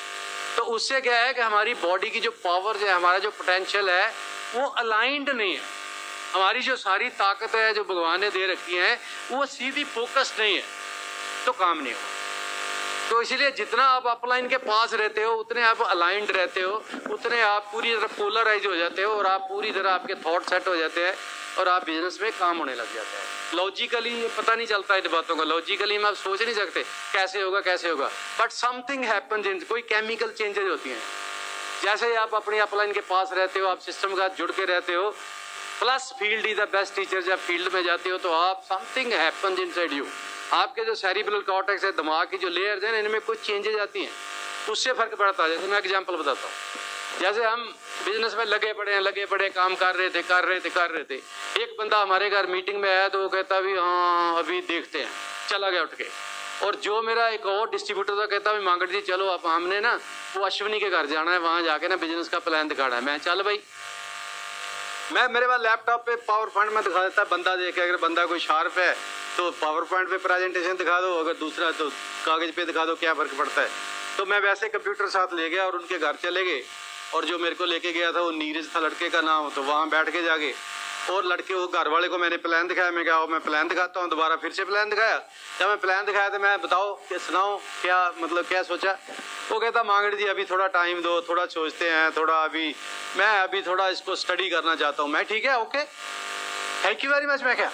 [SPEAKER 1] तो उससे क्या है कि हमारी बॉडी की जो पावर है, हमारा जो पोटेंशियल है, वो अलाइंड नहीं है। हमारी जो सारी ताकत है जो भगवान ने दे रखी है, वो सीधी फोकस नहीं है, तो काम नहीं होगा। तो इसीलिए जितना आप अपलाइन के पास रहते हो, उतने आप अलाइंड रहते हो, उतने आप पूरी तरह पोलराइज हो जाते हो, और आप पूरी तरह आपके थॉट सेट हो जाते हैं, और आप बिजनेस में काम होने लग जाते हैं। लॉजिकली ये पता नहीं चलता इन बातों का, लॉजिकली हम आप सोच नहीं सकते कैसे होगा, बट समथिंग हैपन्स इन, कोई केमिकल चेंजेस होती हैं। जैसे ही आप अपनी अपलाइन के पास रहते हो, आप सिस्टम का जुड़ के रहते हो, plus field is the best teacher. जब फील्ड में जाते हो तो आप समथिंग हैपन्स इनसाइड यू, आपके जो सेरिब्रल कॉर्टेक्स है, दिमाग की जो लेयर्स हैं, इनमें कुछ चेंजेस आती हैं, उससे फर्क पड़ता है। जैसे मैं एग्जांपल बताता हूँ, जैसे हम बिजनेस में लगे पड़े काम कर रहे थे। एक बंदा हमारे घर मीटिंग में आया तो वो कहता भी हाँ अभी देखते हैं, चला गया उठ के। और जो मेरा एक और डिस्ट्रीब्यूटर था, कहता भी मांगट जी चलो, आप हमने ना वो अश्विनी के घर जाना है, वहाँ जाके ना बिजनेस का प्लान दिखाना है। मैं चल भाई, मैं मेरे पास लैपटॉप पे पावर पॉइंट में दिखा देता, बंदा देखे, अगर बंदा कोई शार्प है तो पावर पॉइंट पे प्रेजेंटेशन दिखा दो, अगर दूसरा तो कागज पे दिखा दो, क्या फर्क पड़ता है। तो मैं वैसे कंप्यूटर साथ ले गया और उनके घर चले गए, और जो मेरे को लेके गया था वो नीरज था लड़के का नाम, तो वहाँ बैठ के जाके, और लड़के वो घर वाले को मैंने प्लान दिखाया। मैं क्या मैं प्लान दिखाता हूँ, दोबारा फिर से प्लान दिखाया। जब मैं प्लान दिखाया तो मैं बताओ क्या सुनाओ, क्या मतलब क्या सोचा। वो कहता मांगड़ जी अभी थोड़ा टाइम दो, थोड़ा सोचते हैं, थोड़ा मैं थोड़ा इसको स्टडी करना चाहता हूँ। मैं ठीक है, okay, thank you very much. मैं क्या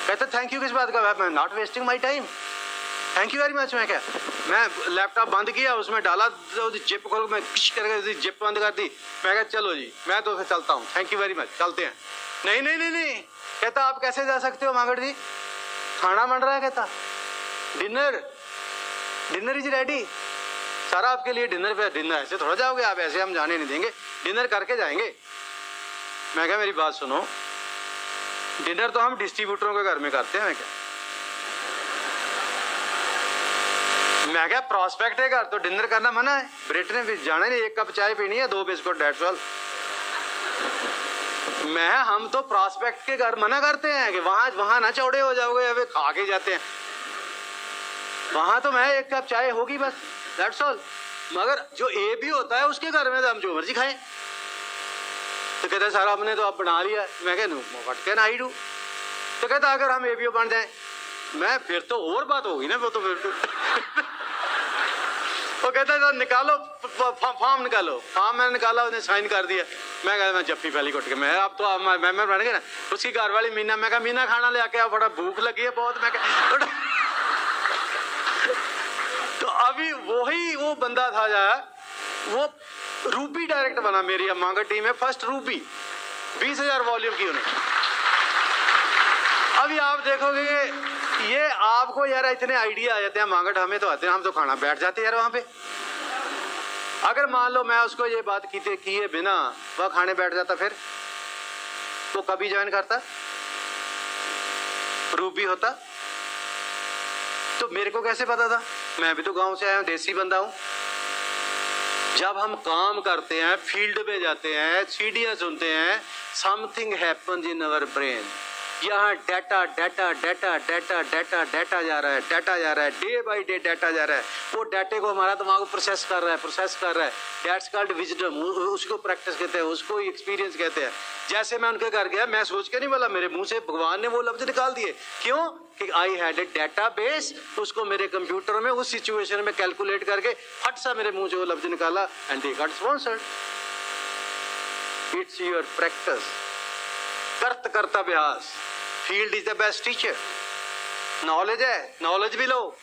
[SPEAKER 1] कहता थैंक यू किस बात का, मैं not wasting my time, thank you very much. मैं क्या, मैं लैपटॉप बंद किया, उसमें डाला, जिप खोल, मैं करके जिप बंद कर दी। मैं कहा चलो जी मैं तो फिर चलता हूँ, थैंक यू वेरी मच, चलते हैं। नहीं, कहता आप कैसे जा सकते हो मांगड़ जी, खाना बन रहा है, कहता डिनर। डिनर इज रेडी, सारा आपके लिए डिनर पे। डिनर ऐसे थोड़ा जाओगे आप, ऐसे हम जाने नहीं देंगे, डिनर करके जाएंगे। मैं क्या, मेरी बात सुनो, डिनर तो हम डिस्ट्रीब्यूटरों के घर में करते हैं। मैं क्या प्रॉस्पेक्ट है घर तो डिनर करना मना है। ब्रेट ने भी जाना नहीं, 1 कप चाय पीनी है, 2 बिस्कुट, डेट्स ऑल। हम तो प्रॉस्पेक्ट के घर मना करते हैं कि वहां ना चौड़े हो जाओगे, अबे खा के जाते हैं। वहां तो मैं 1 कप चाय होगी बस, दैट्स ऑल। मगर जो ए भी होता है उसके घर में तो हम जो मर्जी खाएं। तो कहते सर आपने तो आप बना लिया। मैं कह व्हाट कैन आई डू। तो कहता अगर हम एबीओ बन जाए, मैं फिर तो और बात होगी ना, वो तो फिर वो कहता है निकालो फॉर्म निकालो। फॉर्म मैंने निकाला, उसने साइन कर दिया। मैं कहता मैं जप्फी पहली कुट के, मैं अब तो मेंबर बन गए ना। उसकी घर वाली मीना, मैं कहा मीना खाना ले आके, बड़ा भूख लगी है बहुत। मैं तो अभी वो बंदा था जा, वो रूपी डायरेक्ट बना मेरी मांगा टीम में, फर्स्ट रूपी, 20,000 वॉल्यूम की उन्हें। अभी आप देखोगे ये आपको यार इतने आइडिया आ जाते हैं, मांगट हमें तो आते हैं, हम तो खाना बैठ जाते हैं यार वहां पे। अगर मान लो मैं उसको ये बात किए बिना वह खाने बैठ जाता, फिर तो कभी ज्वाइन करता, रूपी होता। तो मेरे को कैसे पता था, मैं भी तो गांव से आया हूं, देसी बंदा हूं। जब हम काम करते हैं, फील्ड पे जाते हैं, सीढ़ियां सुनते हैं, something happens in our brain. यहाँ data data data data data data जा रहा है, डाटा जा रहा है, डे बाय डे डाटा जा रहा है। वो डाटे को हमारा दिमाग प्रोसेस कर रहा है। That's called wisdom. उसको प्रैक्टिस कहते हैं, उसको एक्सपीरियंस कहते हैं। जैसे मैं उनके घर गया, मैं सोच के नहीं बोला, मेरे मुंह से भगवान ने वो लफ्ज निकाल दिए। क्यों? कि I had a data base, उसको मेरे कंप्यूटर में उस सिचुएशन में कैलकुलेट करके फट सा मेरे मुंह से वो लफ्ज निकाला, and they got sponsored. It's your practice, करता अभ्यास। Field is the best teacher. Knowledge है, नॉलेज भी लो।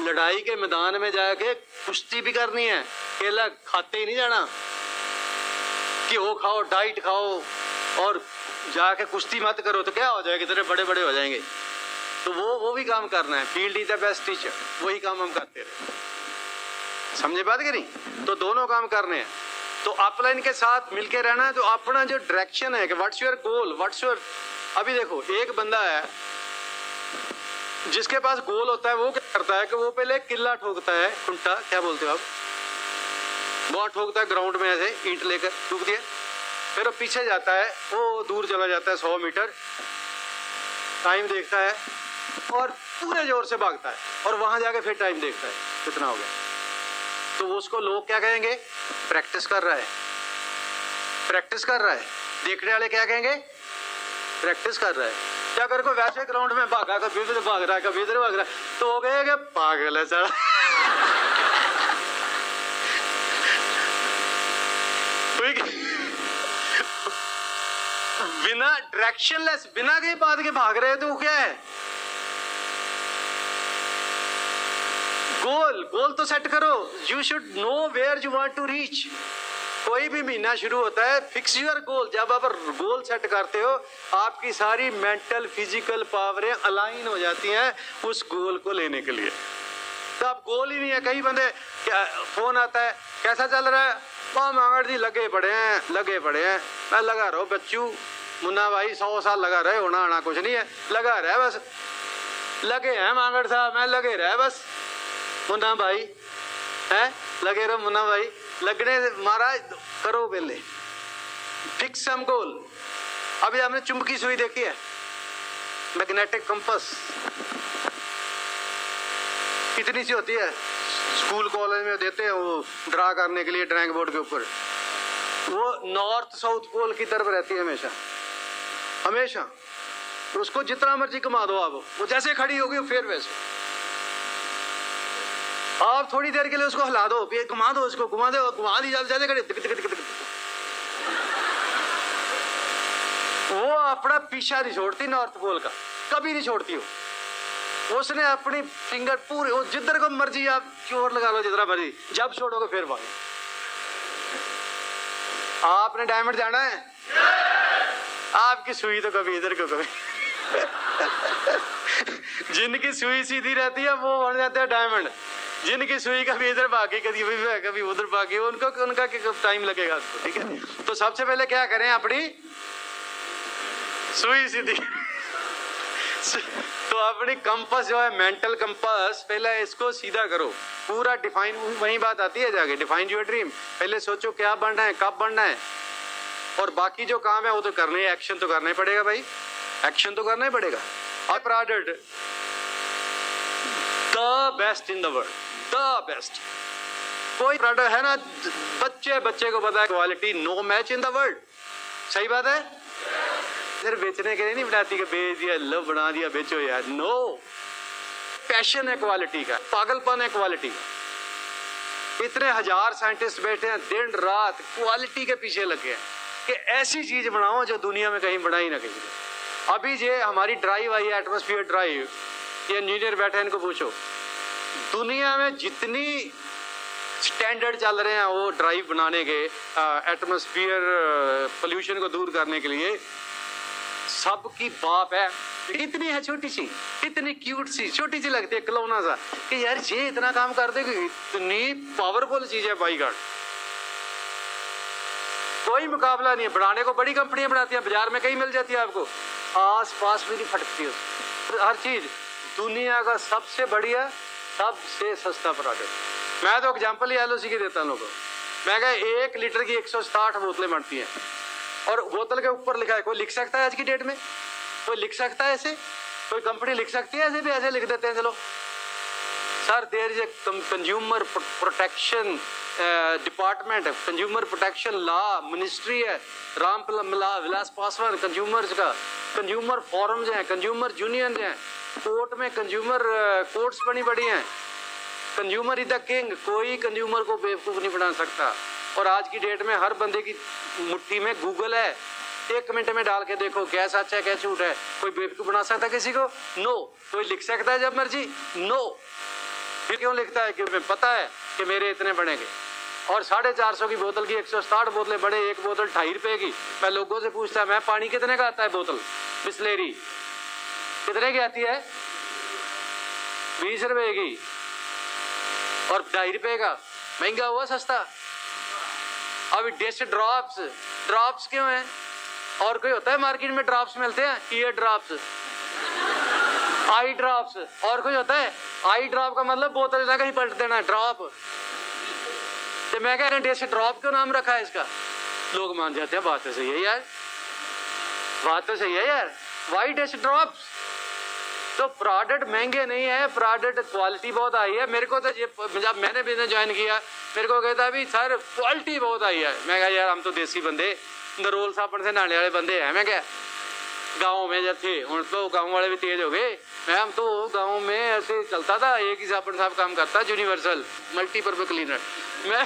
[SPEAKER 1] लड़ाई के मैदान में जाके कुश्ती भी करनी है, केला खाते ही नहीं जाना कि वो खाओ, डाइट खाओ और जाके कुश्ती मत करो तो क्या हो जाएगा, इतने बड़े बड़े हो जाएंगे। तो वो भी काम करना है। Field is the best teacher, वही काम हम करते रहे। समझे बात कि नहीं? तो दोनों काम करने हैं। तो अपलाइन के साथ मिलके रहना है। तो अपना जो डायरेक्शन है कि what's your goal, what's your. अभी देखो एक बंदा है जिसके पास गोल होता है, वो क्या करता है कि वो पहले किला ठोकता है, खुंटा क्या बोलते हो आप, वो ठोकता है ग्राउंड में, ऐसे ईंट लेकर ठोक दिया। फिर वो पीछे जाता है, वो दूर चला जाता है 100 मीटर, टाइम देखता है और पूरे जोर से भागता है, और वहां जाके फिर टाइम देखता है कितना हो गया। तो उसको लोग क्या कहेंगे? प्रैक्टिस कर रहा है, प्रैक्टिस कर रहा है। देखने वाले क्या कहेंगे? प्रैक्टिस कर रहा है। क्या कर को वैसे ग्राउंड में भागा, कभी इधर भाग रहा है, कभी इधर भाग रहा है, तो हो गए पागल है सारा। बिना डायरेक्शनलेस, बिना कहीं बात के भाग रहे हैं, तो क्या है? गोल तो सेट करो। You should know where you want to reach. कोई भी महीना शुरू होता है, फिक्स योर गोल। जब आप गोल सेट करते हो, आपकी सारी मेंटल फिजिकल पावरें अलाइन हो जाती हैं उस गोल को लेने के लिए। तो आप गोल ही नहीं है। कई बंदे क्या फोन आता है, कैसा चल रहा है? वाह मांगड़ जी लगे पड़े हैं। मैं लगा रहा हूँ बच्चू, मुन्ना भाई 100 साल लगा रहे, होना आना कुछ नहीं है, लगा रहा है बस। लगे हैं मांगड़ साहब, मैं लगे रहा है बस। मुन्ना भाई है, लगे रहो मुन्ना भाई, लगने महाराज करो पहले, फिक्स सम गोल। अभी आपने चुंबकी सुई देखी है, मैग्नेटिक कंपास, इतनी सी होती है, स्कूल कॉलेज में देते हैं वो ड्रा करने के लिए ड्राइंग बोर्ड के ऊपर। वो नॉर्थ साउथ पोल की तरफ रहती है हमेशा। उसको जितना मर्जी घुमा दो आप, वो जैसे खड़ी होगी फिर वैसे। आप थोड़ी देर के लिए उसको हिला दो, घुमा दो, उसको घुमा दी जैसे खड़ी, वो अपना पीछा नहीं छोड़ती नॉर्थ पोल का, कभी नहीं छोड़ती वो। उसने अपनी फिंगर पूरे, वो जिधर को मर्जी आप जोर लगा लो, जितना मर्जी, जब छोड़ोगे फिर भागो। आपने डायमंड जाना है, आपकी सुई तो कभी इधर को कभी जिनकी सुई सीधी रहती है वो बन जाते हैं डायमंड, जिनकी सुई कभी इधर भागी कभी उधर भागी, उनका टाइम लगेगा उसको, ठीक है। तो सबसे पहले क्या करें, अपनी सुई सीधी तो अपनी कंपास जो है, मेंटल कंपास, पहले इसको सीधा करो, पूरा डिफाइन, वही बात आती है जाके, डिफाइन योर ड्रीम। पहले सोचो क्या बनना है, कब बनना है, और बाकी जो काम है वो तो करना ही, एक्शन तो करना ही पड़ेगा भाई, एक्शन तो करना ही पड़ेगा। अब product the best in the world, the best, कोई प्रोडक्ट है ना, बच्चे को पता है quality no match in the world, सही बात है। सिर्फ बेचने के लिए नहीं बनाती कि बेच दिया, लो बना दिया, बेचो यार, नो, पैशन है क्वालिटी का, पागलपन है क्वालिटी का। इतने हजार साइंटिस्ट बैठे हैं दिन रात क्वालिटी के पीछे लगे हैं कि ऐसी चीज बनाओ जो दुनिया में कहीं बनाई ना किसी ने। अभी ये हमारी ड्राइव आई है, एटमॉस्फेयर ड्राइव, ये इंजीनियर बैठे हैं, इनको पूछो दुनिया में जितनी स्टैंडर्ड चल रहे हैं वो ड्राइव बनाने के, एटमॉस्फेयर पोल्यूशन को दूर करने के लिए, सबकी बाप है, इतनी है छोटी सी, इतनी क्यूट सी, छोटी सी लगती है खिलौना सा, कि यार ये इतना काम कर देगी, इतनी पावरफुल चीज है बाई गॉड, कोई मुकाबला नहीं है। बनाने को बड़ी कंपनियां बनाती हैं, बाजार में कहीं मिल जाती है आपको, आस पास में नहीं फटकती है हर चीज, दुनिया का सबसे बढ़िया सबसे सस्ता प्रोडक्ट। मैं तो एग्जांपल ही एलओसी की देता हूं लोगों को, मैं कहा 1 लीटर की 160 बोतलें बनती हैं, और बोतल के ऊपर लिखा है, कोई लिख सकता है आज की डेट में, कोई लिख सकता है ऐसे, कोई कंपनी लिख सकती है ऐसे भी, ऐसे लिख देते हैं चलो sir, there is a consumer protection department, consumer protection law ministry है, राम विलास पासवान कंज्यूमर्स का, कंज्यूमर फोरम्स हैं, कंज्यूमर यूनियन हैं, कोर्ट में कंज्यूमर कोर्ट्स बनी पड़ी हैं, कंज्यूमर इज द किंग, कोई कंज्यूमर को बेवकूफ नहीं बना सकता। और आज की डेट में हर बंदे की मुट्ठी में गूगल है, 1 मिनट में डाल के देखो क्या सच है क्या झूठ है, कोई बेवकूफ बना सकता है किसी को, नो, कोई लिख सकता है जब मर्जी, नो, फिर क्यों लिखता है, क्योंकि पता है कि मेरे इतने बनेंगे। और 450 की बोतल की 160 बोतलें बड़े, एक बोतल 2.5 रुपए की। मैं लोगों से पूछता है, मैं पानी कितने का आता है बोतल, बिस्लेरी कितने की आती है, 20 रुपए की, और 2.5 रुपए का, महंगा हुआ सस्ता। अभी डिश ड्रॉप्स, ड्रॉप्स क्यों है, और कोई होता है मार्केट में ड्रॉप्स मिलते हैं, ईयर ड्रॉप्स, आई ड्रॉप्स, और कोई होता है, आई ड्रॉप का मतलब बोतल ना कहीं पलट देना, ड्रॉप। तो मैं कह रहा डिश ड्रॉप क्यों नाम रखा है इसका, लोग मान जाते हैं, बात तो सही है यार, बात तो सही है यार, वाई डिश ड्रॉप्स। तो प्रोडक्ट महंगे नहीं है, प्रोडक्ट क्वालिटी बहुत आई है। मेरे को तो ये, जब मैंने बिजनेस ज्वाइन किया, मेरे को कहता भी सर क्वालिटी बहुत आई है। मैं कहा यार हम तो देसी बंदे, नरोल साबुन से नहाने वाले बंदे हैं। मैं क्या गाँव में जब थे, हूँ तो गाँव वाले भी तेज हो गए, मैं हम तो गाँव में ऐसे चलता था, एक ही साबुन साहब काम करता, यूनिवर्सल मल्टीपर्पज क्लीनर। मैं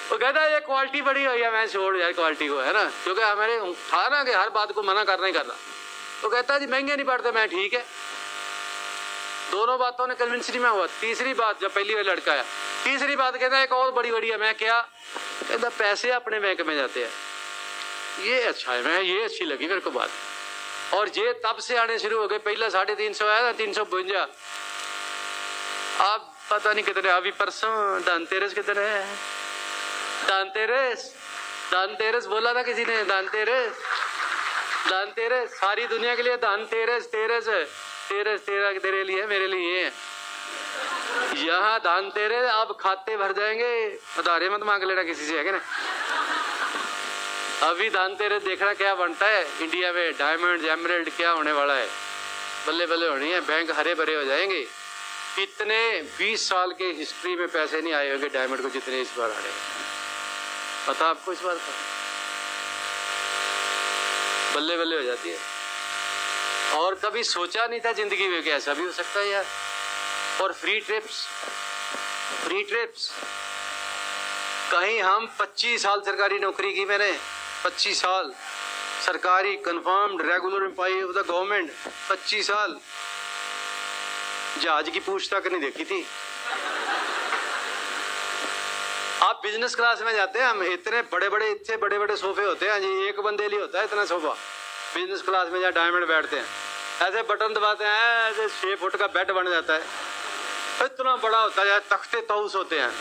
[SPEAKER 1] वो कहता ये क्वालिटी बड़ी हुई है, मैं छोड़ यार क्वालिटी को, है ना, क्योंकि हमारे था ना कि हर बात को मना करना ही करना। तो कहता जी महंगे नहीं पड़ते, मैं ठीक है। दोनों बातों ने कन्विंस नहीं मैं हुआ। तीसरी बात, जब पहली बार लड़का आया, तीसरी बात कहता है एक और बड़ी बड़ी है। मैं क्या कहता, पैसे अपने बैंक में जाते हैं, ये अच्छा है, मैं ये अच्छी लगी मेरे को बात। और ये तब से आने शुरू हो गए, पहले 350 आया था, 352, अब पता नहीं कितने। अभी परसों धनतेरस कितने है, धनतेरस बोला था किसी ने, धनतेरस सारी दुनिया के लिए धनतेरस, तेरस तेरा तेरे लिए मेरे लिए है। यहाँ धनतेरस, अब खाते भर जाएंगे, उधारे मत मांग लेना किसी से, है ना। अभी धनतेरस देखना क्या बनता है इंडिया में, डायमंड एमराल्ड क्या होने वाला है, बल्ले बल्ले होनी है, बैंक हरे भरे हो जाएंगे। इतने 20 साल के हिस्ट्री में पैसे नहीं आए होंगे डायमंड को जितने इस बार आ रहे हैं। पता आपको इस बार का, बल्ले बल्ले हो जाती है। और कभी सोचा नहीं था जिंदगी में कि ऐसा भी हो सकता है यार। और फ्री ट्रिप्स, कहीं हम 25 साल सरकारी नौकरी की, मैंने 25 साल सरकारी confirmed regular employ of the government, 25 साल जहाज की पूछ तक नहीं देखी थी। आप बिजनेस क्लास में जाते हैं, हम इतने बड़े बड़े सोफे होते हैं जी, एक बंदे लिए होता है इतना सोफा। बिजनेस क्लास में जहाँ डायमंड बैठते हैं ऐसे बटन दबाते हैं, ऐसे 6 फुट का बेड बन जाता है, इतना बड़ा होता है, तख्ते तौस होते हैं,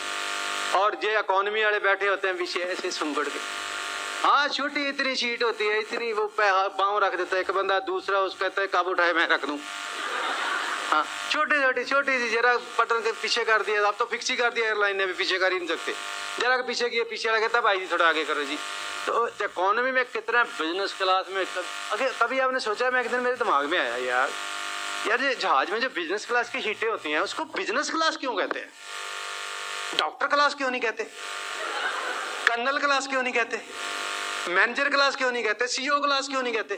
[SPEAKER 1] और ये इकोनॉमी वाले बैठे होते हैं पीछे ऐसे सुंगड़ के। हाँ, छोटी इतनी शीट होती है, इतनी, वो पाँव रख देता है एक बंदा, दूसरा उसको कहता है कब उठाए मैं रख दूं। हाँ, छोटी सी, जरा बटन के पीछे कर दिया, अब तो फिक्स ही कर दिया, एयरलाइन ने भी पीछे कर ही नहीं सकते, जरा के पीछे किए, पीछे लगे तब भाई जी थोड़ा आगे करो जी। तो इकोनॉमी में कितना, बिजनेस क्लास में कभी आपने सोचा? मैं एक दिन मेरे दिमाग में आया, यार ये जहाज में जो बिजनेस क्लास की सीटें होती हैं उसको बिजनेस क्लास क्यों कहते हैं? डॉक्टर क्लास क्यों नहीं कहते? कर्नल क्लास क्यों नहीं कहते? मैनेजर क्लास क्यों नहीं कहते? सीईओ क्लास क्यों नहीं कहते?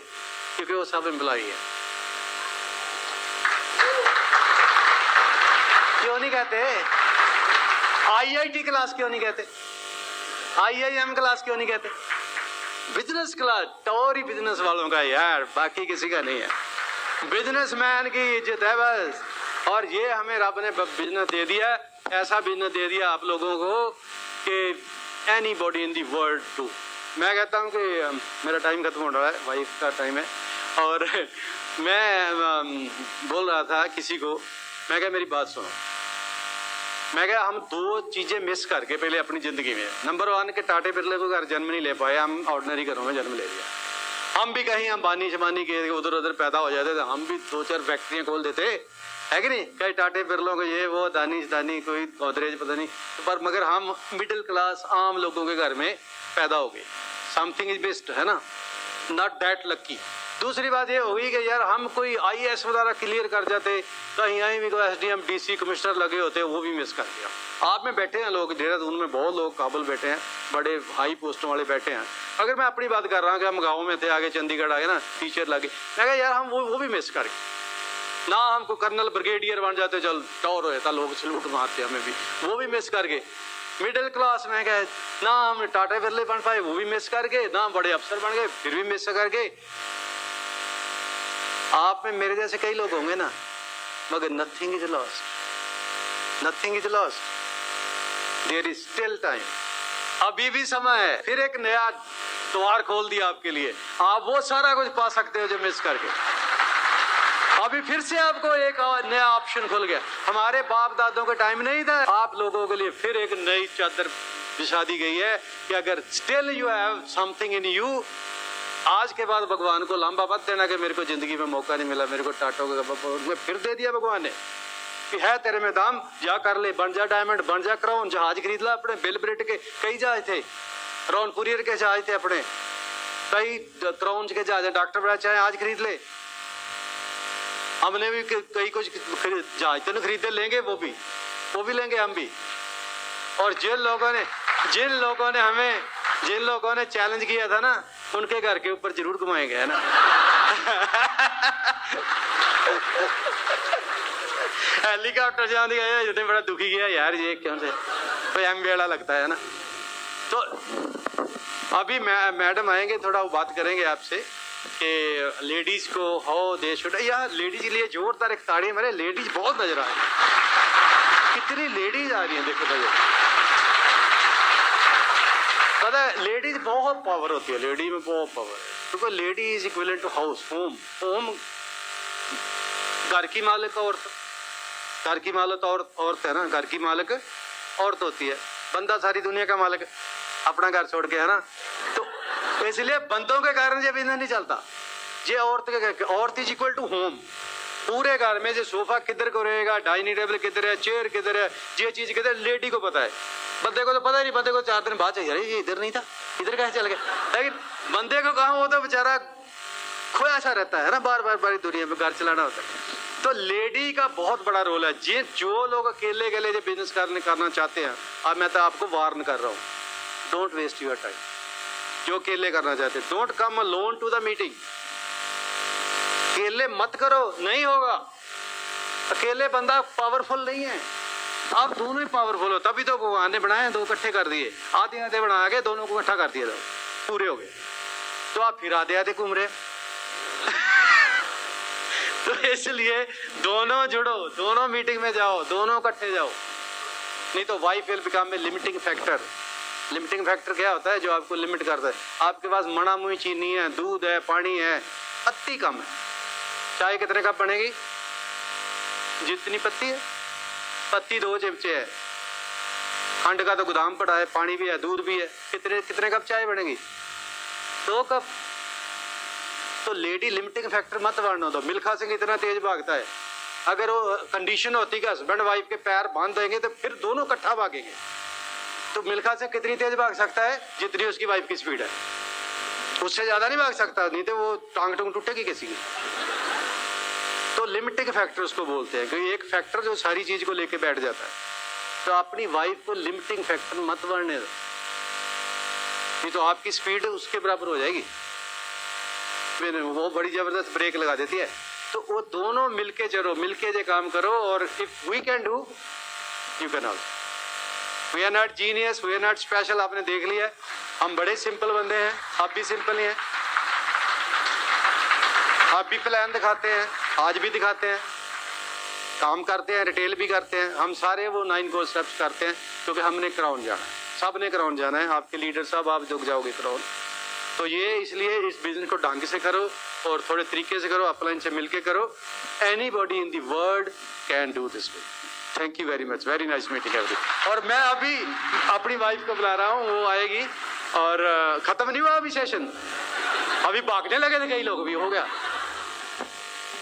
[SPEAKER 1] क्योंकि वो सब एम्प्लॉई है। क्यों नहीं कहते? आईआईटी क्लास क्यों नहीं कहते? आईआईएम क्लास क्यों नहीं कहते? बिजनेस क्लास टोरी बिजनेस वालों का यार, बाकी किसी का नहीं है। बिजनेसमैन की इज्जत है बस। और ये हमें रब ने बिजनेस दे दिया, ऐसा बिजनेस दे दिया आप लोगों को कि anybody in the world too. मैं कहता हूँ कि मेरा टाइम खत्म हो रहा है, वाइफ का टाइम है, और मैं बोल रहा था किसी को, मैं कहा मेरी बात सुनो, मैं कहा हम 2 चीजें मिस करके पहले अपनी जिंदगी में, नंबर 1 के टाटे बिरले को घर जन्म नहीं ले पाए, हम ऑर्डिनरी घरों में जन्म ले लिया। हम भी कहीं अंबानी शबानी के उधर उधर पैदा हो जाते थे, हम भी 2-4 फैक्ट्रियां खोल देते, है कि नहीं? कई टाटे बिरलों को ये वो दानी कोई गोदरेज पता नहीं, पर मगर हम मिडिल क्लास आम लोगों के घर में पैदा हो गए। समथिंग इज बेस्ट, है ना, नॉट दैट लकी। दूसरी बात ये हुई कि यार हम कोई आईएएस वगैरह क्लियर कर जाते, कहीं आई भी कोई एसडीएम डीसी कमिश्नर लगे होते, वो भी मिस कर दिया। आप में बैठे हैं लोग, देहरादून में बहुत लोग काबुल बैठे हैं, बड़े हाई पोस्टों वाले बैठे हैं। अगर मैं अपनी बात कर रहा हूँ कि हम गाँव में थे, आगे चंडीगढ़ आगे ना टीचर लगे, मैं कहा यार हम वो भी मिस कर गए ना, हमको कर्नल ब्रिगेडियर बन जाते, चल टॉर होता, लोग सलूट मारते, हमें भी वो भी मिस कर गए। मिडिल क्लास में गए ना, हम टाटा बिरले बन पाए, वो भी मिस कर गए ना, बड़े अफसर बन गए, फिर भी मिस कर गए। आप में मेरे जैसे कई लोग होंगे ना, मगर nothing is lost, nothing is lost, there is still time, अभी भी समय है। फिर एक नया द्वार खोल दिया आपके लिए, आप वो सारा कुछ पा सकते हो जो मिस करके। अभी फिर से आपको एक नया ऑप्शन खुल गया। हमारे बाप दादों का टाइम नहीं था, आप लोगों के लिए फिर एक नई चादर बिछा दी गई है कि अगर still you have something in you, आज के बाद भगवान को लांबा मत देना कि मेरे को जिंदगी में मौका नहीं मिला, मेरे को टाटो का फिर दे दिया भगवान ने कि है तेरे में दाम, जा कर ले, बन जा डायमंड, बन जा क्राउन, जहाज खरीद ला अपने। बिल ब्रिट के कई जहाज थे, रॉन कुरियर के जहाज थे अपने, कई क्राउन के जहाज, डॉक्टर बड़ा चाहे आज खरीद ले। हमने भी कई कुछ जहाज तो खरीदे, लेंगे वो भी लेंगे हम भी। और जिन लोगों ने चैलेंज किया था ना, उनके घर के ऊपर जरूर घुमाएंगे, है ना। हेलीकॉप्टर से आंधी आया, जितने बड़ा दुखी किया यार, ये क्यों से कोई एम बेड़ा लगता है ना। तो अभी मैडम आएंगे, थोड़ा वो बात करेंगे आपसे कि लेडीज को हाउ दे शुड, यार लेडीज के लिए जोरदार एक ताड़ी मेरे, लेडीज बहुत नजर आ रही है, कितनी लेडीज आ रही हैं, देखो भैया, पता है लेडीज बहुत पावर होती है, लेडी में बहुत पावर है, क्योंकि lady is equivalent to house, home घर की मालिक औरत, घर की मालिक औरत है ना, घर की मालिक औरत होती है, बंदा सारी दुनिया का मालिक अपना घर छोड़ के, है ना। तो इसलिए बंदों के कारण ये बिजनेस नहीं चलता, ये औरत इज इक्वल टू होम। पूरे घर में जो सोफा किधर को रहेगा, डाइनिंग टेबल किधर है, चेयर किधर है, ये चीज किधर, लेडी को पता है, बंदे को तो पता ही नहीं। बंदे को 4 दिन बाद चाहिए, ये इधर नहीं था, इधर कैसे चल गया। लेकिन बंदे को कहा, वो तो बेचारा खोया सा रहता है ना, बार बार दुनिया में घर चलाना होता है। तो लेडी का बहुत बड़ा रोल है। जो लोग अकेले जो बिजनेस करना चाहते हैं, अब मैं तो आपको वार्न कर रहा हूँ, डोंट वेस्ट योर टाइम। जो अकेले करना चाहते हैं, don't come alone to the meeting, अकेले मत करो, नहीं होगा। अकेले बंदा पावरफुल नहीं है, आप दोनों ही पावरफुल हो, तभी तो भगवान ने बनाए, 2 इकट्ठे कर दिए, आधे आधे बना के दोनों को इकट्ठा कर दिया, पूरे हो गए। तो आप फिर आधे आधे घूम रहे। तो इसलिए दोनों जुड़ो, दोनों मीटिंग में जाओ, दोनों इकट्ठे जाओ, नहीं तो wife will become a limiting factor. Limiting factor क्या होता है? जो आपको लिमिट करता है। आपके पास मणा मुई चीनी है, दूध है, पानी है, अति कम है, चाय कितने कप बनेगी? जितनी पत्ती है, पत्ती 2 चमचे है, खंड का तो गोदाम पड़ा है, पानी भी है, दूध भी है, कितने कप चाय बनेगी? 2 कप। तो लेडी लिमिटिंग फैक्टर मत बढ़ने दो। मिल्खा सिंह इतना तेज भागता है, अगर वो कंडीशन होती कि हस्बैंड वाइफ के पैर बांध देंगे तो फिर दोनों इकट्ठा भागेंगे। तो मिल्खा सिंह कितनी तेज भाग सकता है? जितनी उसकी वाइफ की स्पीड है, उससे ज्यादा नहीं भाग सकता, नहीं तो वो टांग टूंग टूटेगी किसी की। तो लिमिटिंग फैक्टर उसको बोलते हैं, क्योंकि एक फैक्टर जो सारी चीज को लेके बैठ जाता है। तो अपनी वाइफ को लिमिटिंग फैक्टर मत बढ़ने दो, नहीं तो आपकी स्पीड उसके बराबर हो जाएगी, फिर वो बड़ी जबरदस्त ब्रेक लगा देती है। तो वो दोनों मिलके चलो, मिलके जो काम करो, और if we can do you can also. We are not genius, we are not special. आपने देख लिया, हम बड़े सिंपल बंदे हैं, आप भी सिंपल ही हैं। आप भी प्लान दिखाते हैं, आज भी दिखाते हैं, काम करते हैं, रिटेल भी करते हैं। हम सारे वो 9 कोर स्टेप्स करते हैं, क्योंकि हमने क्राउन जाना है, सब ने क्राउन जाना है। आपके लीडर साहब आप झुक जाओगे क्राउन। तो ये इसलिए इस बिजनेस को ढंग से करो और थोड़े तरीके से करो, अपलाइन से मिलके करो। Anybody in the world can do this. Thank you very much, very nice meeting every. और मैं अभी अपनी वाइफ को बुला रहा हूँ, वो आएगी। और खत्म नहीं हुआ अभी सेशन, अभी भागने लगे थे कई लोग, भी हो गया।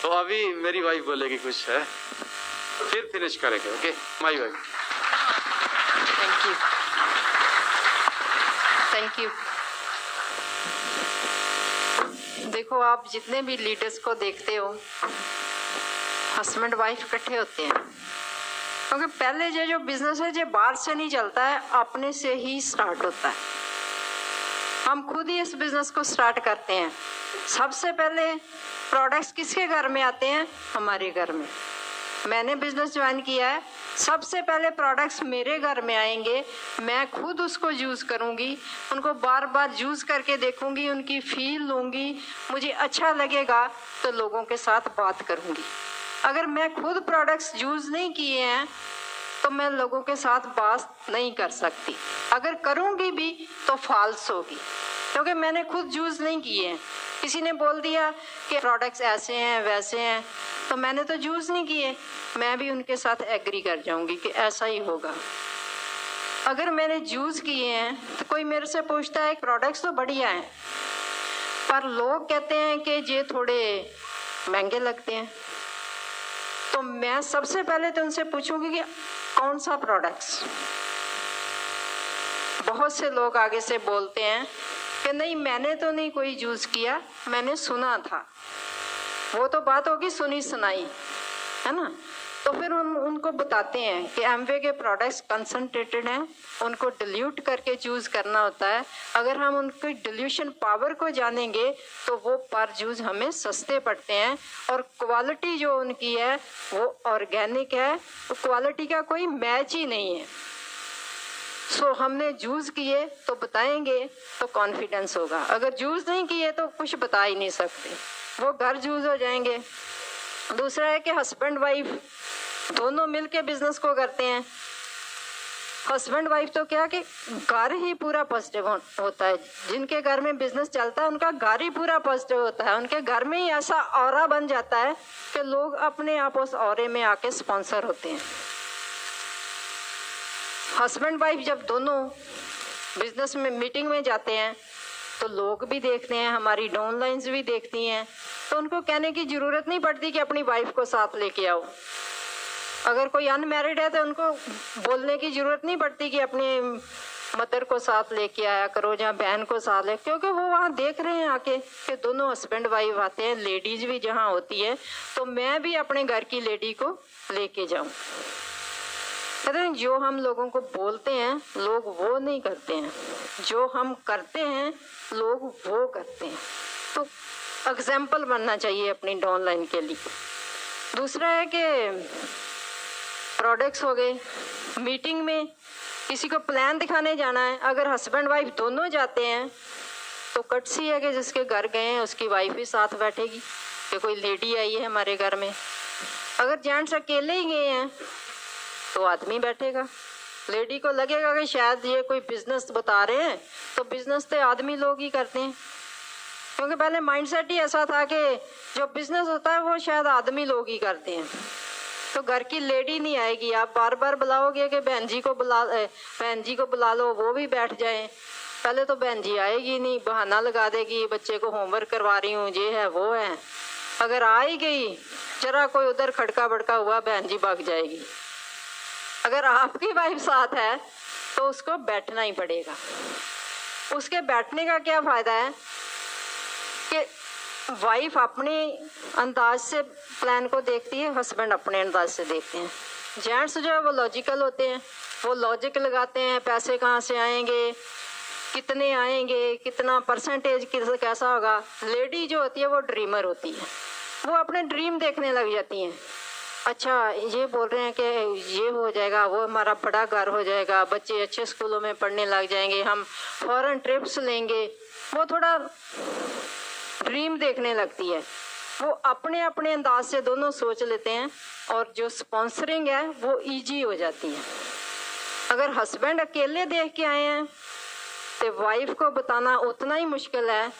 [SPEAKER 1] तो अभी मेरी वाइफ बोलेगी कुछ है, फिर फिनिश करेंगे। Okay my wife.
[SPEAKER 2] Thank you, thank you. देखो, आप जितने भी लीडर्स को देखते हो, हस्बैंड वाइफ इकट्ठे होते हैं, क्योंकि पहले जो बिजनेस है जो बाहर से नहीं चलता है, अपने से ही स्टार्ट होता है। हम खुद ही इस बिजनेस को स्टार्ट करते हैं। सबसे पहले प्रोडक्ट्स किसके घर में आते हैं? हमारे घर में। मैंने बिजनेस ज्वाइन किया है, सबसे पहले प्रोडक्ट्स मेरे घर में आएंगे, मैं खुद उसको यूज़ करूँगी, उनको बार बार यूज़ करके देखूँगी, उनकी फील लूँगी, मुझे अच्छा लगेगा तो लोगों के साथ बात करूँगी। अगर मैं खुद प्रोडक्ट्स यूज़ नहीं किए हैं तो मैं लोगों के साथ बात नहीं कर सकती। अगर करूँगी भी तो फॉल्स होगी, क्योंकि मैंने खुद यूज़ नहीं किए हैं। किसी ने बोल दिया कि प्रोडक्ट्स ऐसे हैं वैसे हैं, तो मैंने तो यूज़ नहीं किए, मैं भी उनके साथ एग्री कर जाऊंगी कि ऐसा ही होगा। अगर मैंने यूज़ किए हैं तो कोई मेरे से पूछता है प्रोडक्ट्स तो बढ़िया हैं, पर लोग कहते हैं कि ये थोड़े महंगे लगते हैं, तो मैं सबसे पहले तो उनसे पूछूंगी कि कौन सा प्रोडक्ट्स। बहुत से लोग आगे से बोलते हैं कि नहीं मैंने तो नहीं कोई यूज़ किया, मैंने सुना था। वो तो बात होगी सुनी सुनाई, है ना। तो फिर हम उनको बताते हैं कि एमवे के प्रोडक्ट्स कंसंट्रेटेड हैं, उनको डिल्यूट करके यूज़ करना होता है। अगर हम उनकी डिल्यूशन पावर को जानेंगे तो वो पर यूज़ हमें सस्ते पड़ते हैं, और क्वालिटी जो उनकी है वो ऑर्गेनिक है, वो क्वालिटी का कोई मैच ही नहीं है। सो हमने यूज़ किए तो बताएंगे तो कॉन्फिडेंस होगा, अगर यूज़ नहीं किए तो कुछ बता ही नहीं सकते, वो घर यूज़ हो जाएंगे। दूसरा है कि हस्बैंड वाइफ दोनों मिलके बिजनेस को करते हैं। हस्बैंड वाइफ तो क्या कि घर ही पूरा पॉजिटिव होता है, जिनके घर में बिजनेस चलता है उनका घर ही पूरा पॉजिटिव होता है, उनके घर में ही ऐसा ऑरा बन जाता है कि लोग अपने आप उस ऑरे में आके स्पॉन्सर होते हैं। हस्बैंड वाइफ जब दोनों बिजनेस में मीटिंग में जाते हैं तो लोग भी देखते हैं, हमारी डाउनलाइंस भी देखती हैं, तो उनको कहने की ज़रूरत नहीं पड़ती कि अपनी वाइफ को साथ लेके आओ। अगर कोई अनमैरिड है तो उनको बोलने की ज़रूरत नहीं पड़ती कि अपनी मदर को साथ लेके आया करो या बहन को साथ ले, क्योंकि वो वहाँ देख रहे हैं आके कि दोनों हस्बैंड वाइफ आते हैं, लेडीज़ भी जहाँ होती है, तो मैं भी अपने घर की लेडी को लेके जाऊँ। कहते हैं जो हम लोगों को बोलते हैं लोग वो नहीं करते हैं, जो हम करते हैं लोग वो करते हैं। तो एग्जाम्पल बनना चाहिए अपनी डाउनलाइन के लिए। दूसरा है कि प्रोडक्ट्स हो गए, मीटिंग में किसी को प्लान दिखाने जाना है, अगर हस्बैंड वाइफ दोनों जाते हैं तो कटसी है कि जिसके घर गए हैं उसकी वाइफ भी साथ बैठेगी कि कोई लेडी आई है हमारे घर में। अगर जेंट्स अकेले ही गए हैं तो आदमी बैठेगा, लेडी को लगेगा कि शायद ये कोई बिजनेस बता रहे हैं, तो बिजनेस तो आदमी लोग ही करते हैं, क्योंकि पहले माइंडसेट ही ऐसा था कि जो बिजनेस होता है वो शायद आदमी लोग ही करते हैं, तो घर की लेडी नहीं आएगी। आप बार बार बुलाओगे कि बहन जी को बुला लो, वो भी बैठ जाएं, पहले तो बहन जी आएगी नहीं, बहाना लगा देगी, बच्चे को होमवर्क करवा रही हूँ, ये है वो है। अगर आ ही गई, जरा कोई उधर खड़का बड़का हुआ, बहन जी भाग जाएगी। अगर आपकी वाइफ साथ है तो उसको बैठना ही पड़ेगा। उसके बैठने का क्या फायदा है कि वाइफ अपने अंदाज से प्लान को देखती है, हस्बैंड अपने अंदाज से देखते हैं। जेंट्स जो है वो लॉजिकल होते हैं, वो लॉजिक लगाते हैं, पैसे कहाँ से आएंगे, कितने आएंगे, कितना परसेंटेज कैसा होगा। लेडी जो होती है वो ड्रीमर होती है, वो अपने ड्रीम देखने लग जाती हैं। अच्छा ये बोल रहे हैं कि ये हो जाएगा, वो हमारा बड़ा घर हो जाएगा, बच्चे अच्छे स्कूलों में पढ़ने लग जाएंगे, हम फॉरेन ट्रिप्स लेंगे, वो थोड़ा ड्रीम देखने लगती है। वो अपने अपने अंदाज से दोनों सोच लेते हैं और जो स्पॉन्सरिंग है वो इजी हो जाती है। अगर हस्बैंड अकेले देख के आए हैं तो वाइफ को बताना उतना ही मुश्किल है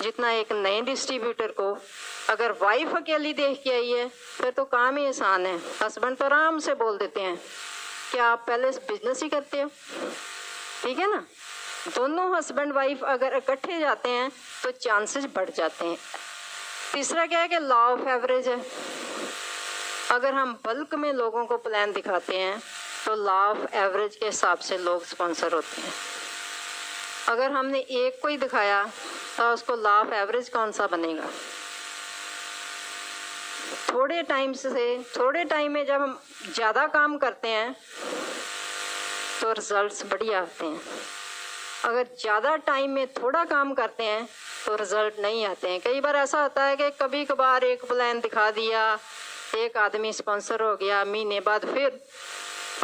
[SPEAKER 2] जितना एक नए डिस्ट्रीब्यूटर को। अगर वाइफ अकेली देख के आई है फिर तो काम ही आसान है। हस्बैंड तो आराम से बोल देते हैं कि आप पहले बिजनेस ही करते हो, ठीक है ना। दोनों हस्बैंड वाइफ अगर इकट्ठे जाते हैं तो चांसेस बढ़ जाते हैं। तीसरा क्या है कि लॉ ऑफ एवरेज है। अगर हम बल्क में लोगों को प्लान दिखाते हैं तो लॉ ऑफ एवरेज के हिसाब से लोग स्पॉन्सर होते हैं। अगर हमने एक को ही दिखाया तो उसको लॉ ऑफ एवरेज कौन सा बनेगा। थोड़े टाइम में जब हम ज़्यादा काम करते हैं तो रिजल्ट्स बढ़िया आते हैं। अगर ज़्यादा टाइम में थोड़ा काम करते हैं तो रिजल्ट नहीं आते हैं। कई बार ऐसा होता है कि कभी कभार एक प्लान दिखा दिया, एक आदमी स्पॉन्सर हो गया, महीने बाद फिर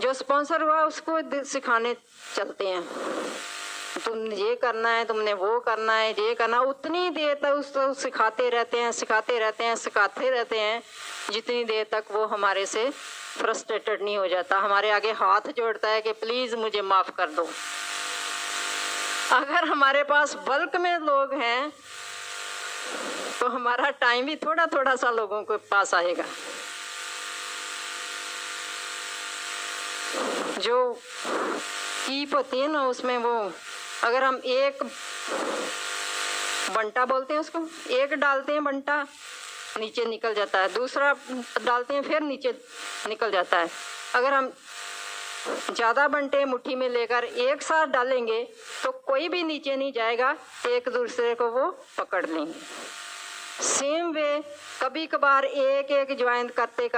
[SPEAKER 2] जो स्पॉन्सर हुआ उसको सिखाने चलते हैं, तुम ये करना है, तुमने वो करना है, ये करना। उतनी देर तक उसको सिखाते रहते हैं जितनी देर तक वो हमारे से फ्रस्ट्रेटेड नहीं हो जाता, हमारे आगे हाथ जोड़ता है कि प्लीज़ मुझे माफ़ कर दो। अगर हमारे पास बल्क में लोग हैं तो हमारा टाइम भी थोड़ा थोड़ा सा लोगों के पास आएगा। जो कीप होती है ना उसमें, वो अगर हम एक बंटा बोलते हैं उसको, एक डालते हैं बंटा नीचे निकल जाता है, दूसरा डालते हैं फिर नीचे निकल जाता है। अगर हम ज़्यादा बंटे मुट्ठी में लेकर एक साथ डालेंगे तो कोई भी नीचे नहीं जाएगा, एक दूसरे को वो पकड़ लेंगे। सेम वे कभी कभार एक ज्वाइन करते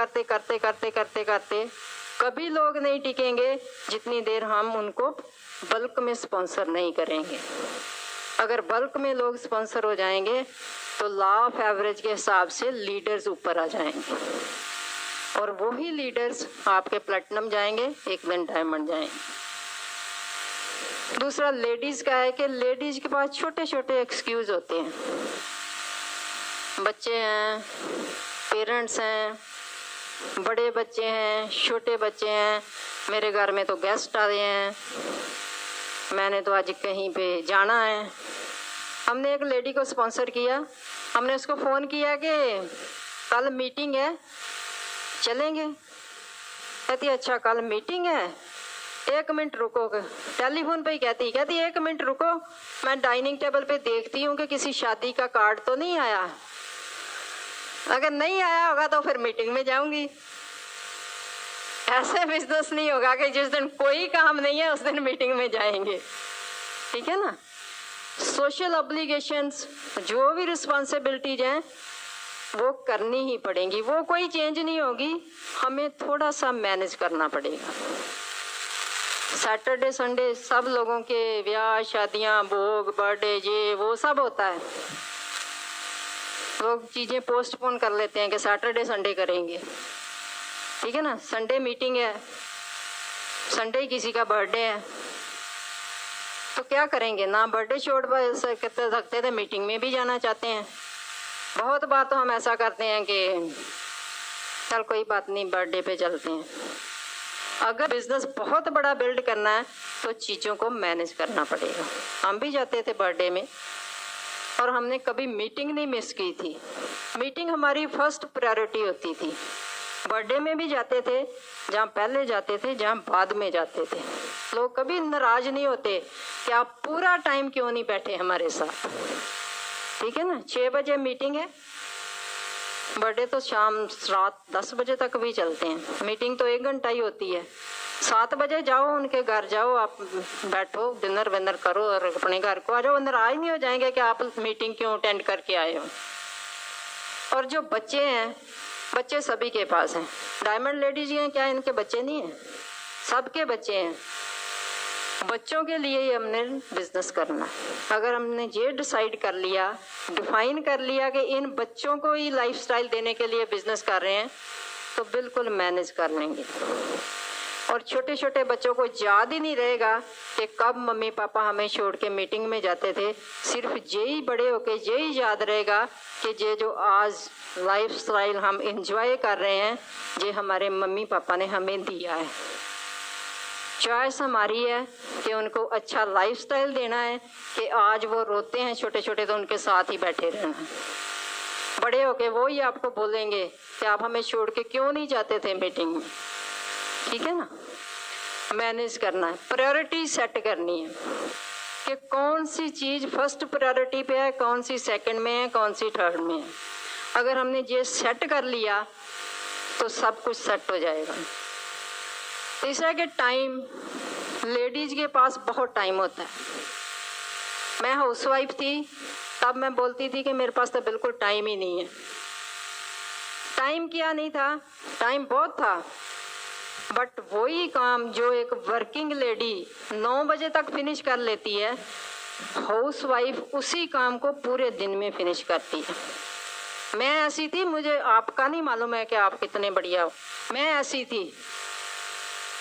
[SPEAKER 2] कभी लोग नहीं टिकेंगे जितनी देर हम उनको बल्क में स्पॉन्सर नहीं करेंगे। अगर बल्क में लोग स्पॉन्सर हो जाएंगे तो लॉ ऑफ एवरेज के हिसाब से लीडर्स ऊपर आ जाएंगे और वही लीडर्स आपके प्लेटिनम जाएंगे, एक दिन डायमंड जाएंगे। दूसरा लेडीज का है कि लेडीज के पास छोटे छोटे एक्सक्यूज होते हैं, बच्चे हैं, पेरेंट्स हैं, बड़े बच्चे हैं, छोटे बच्चे हैं, मेरे घर में तो गेस्ट आ रहे हैं, मैंने तो आज कहीं पे जाना है। हमने एक लेडी को स्पॉन्सर किया, हमने उसको फ़ोन किया कि कल मीटिंग है चलेंगे। कहती अच्छा कल मीटिंग है, 1 मिनट रुको। टेलीफोन पे ही कहती 1 मिनट रुको, मैं डाइनिंग टेबल पे देखती हूँ कि किसी शादी का कार्ड तो नहीं आया। अगर नहीं आया होगा तो फिर मीटिंग में जाऊंगी। ऐसे बिजनेस नहीं होगा कि जिस दिन कोई काम नहीं है उस दिन मीटिंग में जाएंगे, ठीक है ना। सोशल ऑब्लिगेशंस, जो भी रिस्पॉन्सिबिलिटीज हैं वो करनी ही पड़ेंगी, वो कोई चेंज नहीं होगी, हमें थोड़ा सा मैनेज करना पड़ेगा। सैटरडे संडे सब लोगों के ब्याह शादियां, भोग, बर्थडे, ये वो सब होता है, लोग चीज़ें पोस्टपोन कर लेते हैं कि सैटरडे संडे करेंगे, ठीक है ना। संडे मीटिंग है, संडे किसी का बर्थडे है तो क्या करेंगे, ना बर्थडे छोड़ सकते थे, मीटिंग में भी जाना चाहते हैं। बहुत बार तो हम ऐसा करते हैं कि चल कोई बात नहीं बर्थडे पे चलते हैं। अगर बिजनेस बहुत बड़ा बिल्ड करना है तो चीज़ों को मैनेज करना पड़ेगा। हम भी जाते थे बर्थडे में और हमने कभी मीटिंग नहीं मिस की थी। मीटिंग हमारी फर्स्ट प्रायोरिटी होती थी। बर्थडे में भी जाते थे, जहाँ पहले जाते थे, जहाँ बाद में जाते थे। लोग कभी नाराज नहीं होते कि आप पूरा टाइम क्यों नहीं बैठे हमारे साथ। ठीक है ना, 6 बजे मीटिंग है, बर्थडे तो शाम रात 10 बजे तक भी चलते हैं। मीटिंग तो 1 घंटा ही होती है। 7 बजे जाओ, उनके घर जाओ, आप बैठो, डिनर विनर करो और अपने घर को आ जाओ। नाराज नहीं हो जाएंगे कि आप मीटिंग क्यों अटेंड करके आए हो। और जो बच्चे हैं, बच्चे सभी के पास हैं। डायमंड लेडीज हैं, क्या इनके बच्चे नहीं हैं? सबके बच्चे हैं। बच्चों के लिए ही हमने बिजनेस करना है। अगर हमने ये डिसाइड कर लिया, डिफाइन कर लिया कि इन बच्चों को ही लाइफस्टाइल देने के लिए बिजनेस कर रहे हैं, तो बिल्कुल मैनेज कर लेंगे। और छोटे छोटे बच्चों को याद ही नहीं रहेगा कि कब मम्मी पापा हमें छोड़ के मीटिंग में जाते थे। सिर्फ यही बड़े होके यही याद रहेगा कि ये जो आज लाइफस्टाइल हम एंजॉय कर रहे हैं, ये हमारे मम्मी पापा ने हमें दिया है। चॉइस हमारी है कि उनको अच्छा लाइफस्टाइल देना है कि आज वो रोते हैं छोटे छोटे तो उनके साथ ही बैठे रहना है। बड़े होके वो ही आपको बोलेंगे कि आप हमें छोड़ के क्यों नहीं जाते थे मीटिंग में। ठीक है ना, मैनेज करना है, प्रायोरिटी सेट करनी है कि कौन सी चीज़ फर्स्ट प्रायोरिटी पे है, कौन सी सेकंड में है, कौन सी थर्ड में है। अगर हमने ये सेट कर लिया तो सब कुछ सेट हो जाएगा। तीसरा कि टाइम, लेडीज के पास बहुत टाइम होता है। मैं हाउसवाइफ थी, तब मैं बोलती थी कि मेरे पास तो बिल्कुल टाइम ही नहीं है। टाइम क्या नहीं था, टाइम बहुत था, बट वही काम जो एक वर्किंग लेडी 9 बजे तक फिनिश कर लेती है, हाउसवाइफ उसी काम को पूरे दिन में फिनिश करती है। मैं ऐसी थी, मुझे आपका नहीं मालूम है कि आप कितने बढ़िया हो। मैं ऐसी थी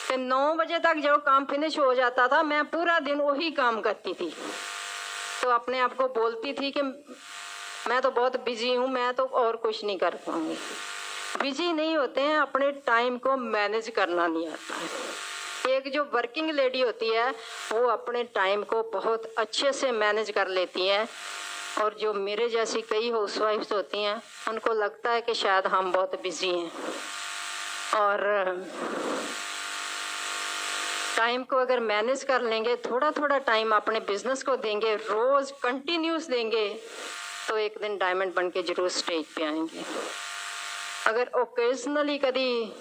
[SPEAKER 2] कि 9 बजे तक जो काम फिनिश हो जाता था, मैं पूरा दिन वही काम करती थी। तो अपने आप को बोलती थी कि मैं तो बहुत बिजी हूँ, मैं तो और कुछ नहीं कर पाऊंगी। बिजी नहीं होते हैं, अपने टाइम को मैनेज करना नहीं आता है। एक जो वर्किंग लेडी होती है वो अपने टाइम को बहुत अच्छे से मैनेज कर लेती है। और जो मेरे जैसी कई हाउसवाइफ्स होती हैं, उनको लगता है कि शायद हम बहुत बिजी हैं। और टाइम को अगर मैनेज कर लेंगे, थोड़ा थोड़ा टाइम अपने बिजनेस को देंगे, रोज कंटिन्यूस देंगे, तो एक दिन डायमंड बन के जरूर स्टेज पे आएंगे। अगर ओकेजनली कभी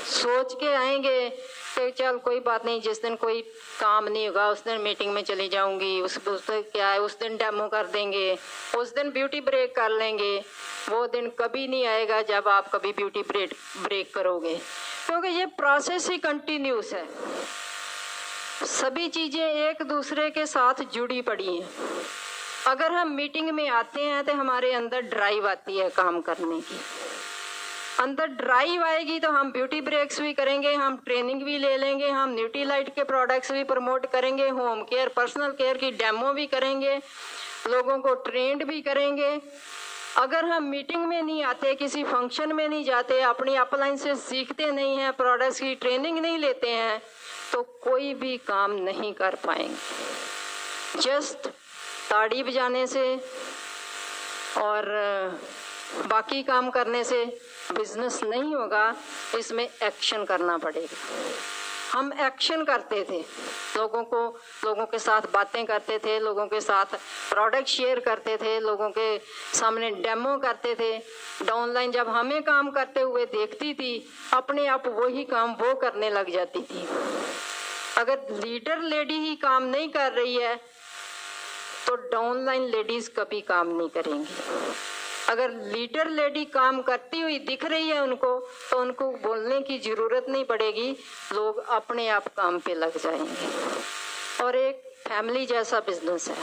[SPEAKER 2] सोच के आएंगे कि चल कोई बात नहीं, जिस दिन कोई काम नहीं होगा उस दिन मीटिंग में चली जाऊंगी, उस दिन क्या है, उस दिन डेमो कर देंगे, उस दिन ब्यूटी ब्रेक कर लेंगे, वो दिन कभी नहीं आएगा जब आप कभी ब्यूटी ब्रेक करोगे। क्योंकि ये प्रोसेस ही कंटिन्यूस है। सभी चीज़ें एक दूसरे के साथ जुड़ी पड़ी हैं। अगर हम मीटिंग में आते हैं तो हमारे अंदर ड्राइव आती है काम करने की। अंदर ड्राइव आएगी तो हम ब्यूटी ब्रेक्स भी करेंगे, हम ट्रेनिंग भी ले लेंगे, हम न्यूट्रीलाइट के प्रोडक्ट्स भी प्रमोट करेंगे, होम केयर पर्सनल केयर की डेमो भी करेंगे, लोगों को ट्रेंड भी करेंगे। अगर हम मीटिंग में नहीं आते, किसी फंक्शन में नहीं जाते, अपनी अपलाइन से सीखते नहीं हैं, प्रोडक्ट्स की ट्रेनिंग नहीं लेते हैं, तो कोई भी काम नहीं कर पाएंगे। जस्ट ताड़ी बजाने से और बाकी काम करने से बिजनेस नहीं होगा, इसमें एक्शन करना पड़ेगा। हम एक्शन करते थे, लोगों के साथ बातें करते थे, लोगों के साथ प्रोडक्ट शेयर करते थे, लोगों के सामने डेमो करते थे। डाउनलाइन जब हमें काम करते हुए देखती थी, अपने आप वही काम वो करने लग जाती थी। अगर लीडर लेडी ही काम नहीं कर रही है तो डाउनलाइन लेडीज कभी काम नहीं करेंगी। अगर लीडर लेडी काम करती हुई दिख रही है उनको, तो उनको बोलने की जरूरत नहीं पड़ेगी, लोग अपने आप काम पे लग जाएंगे। और एक फैमिली जैसा बिजनेस है,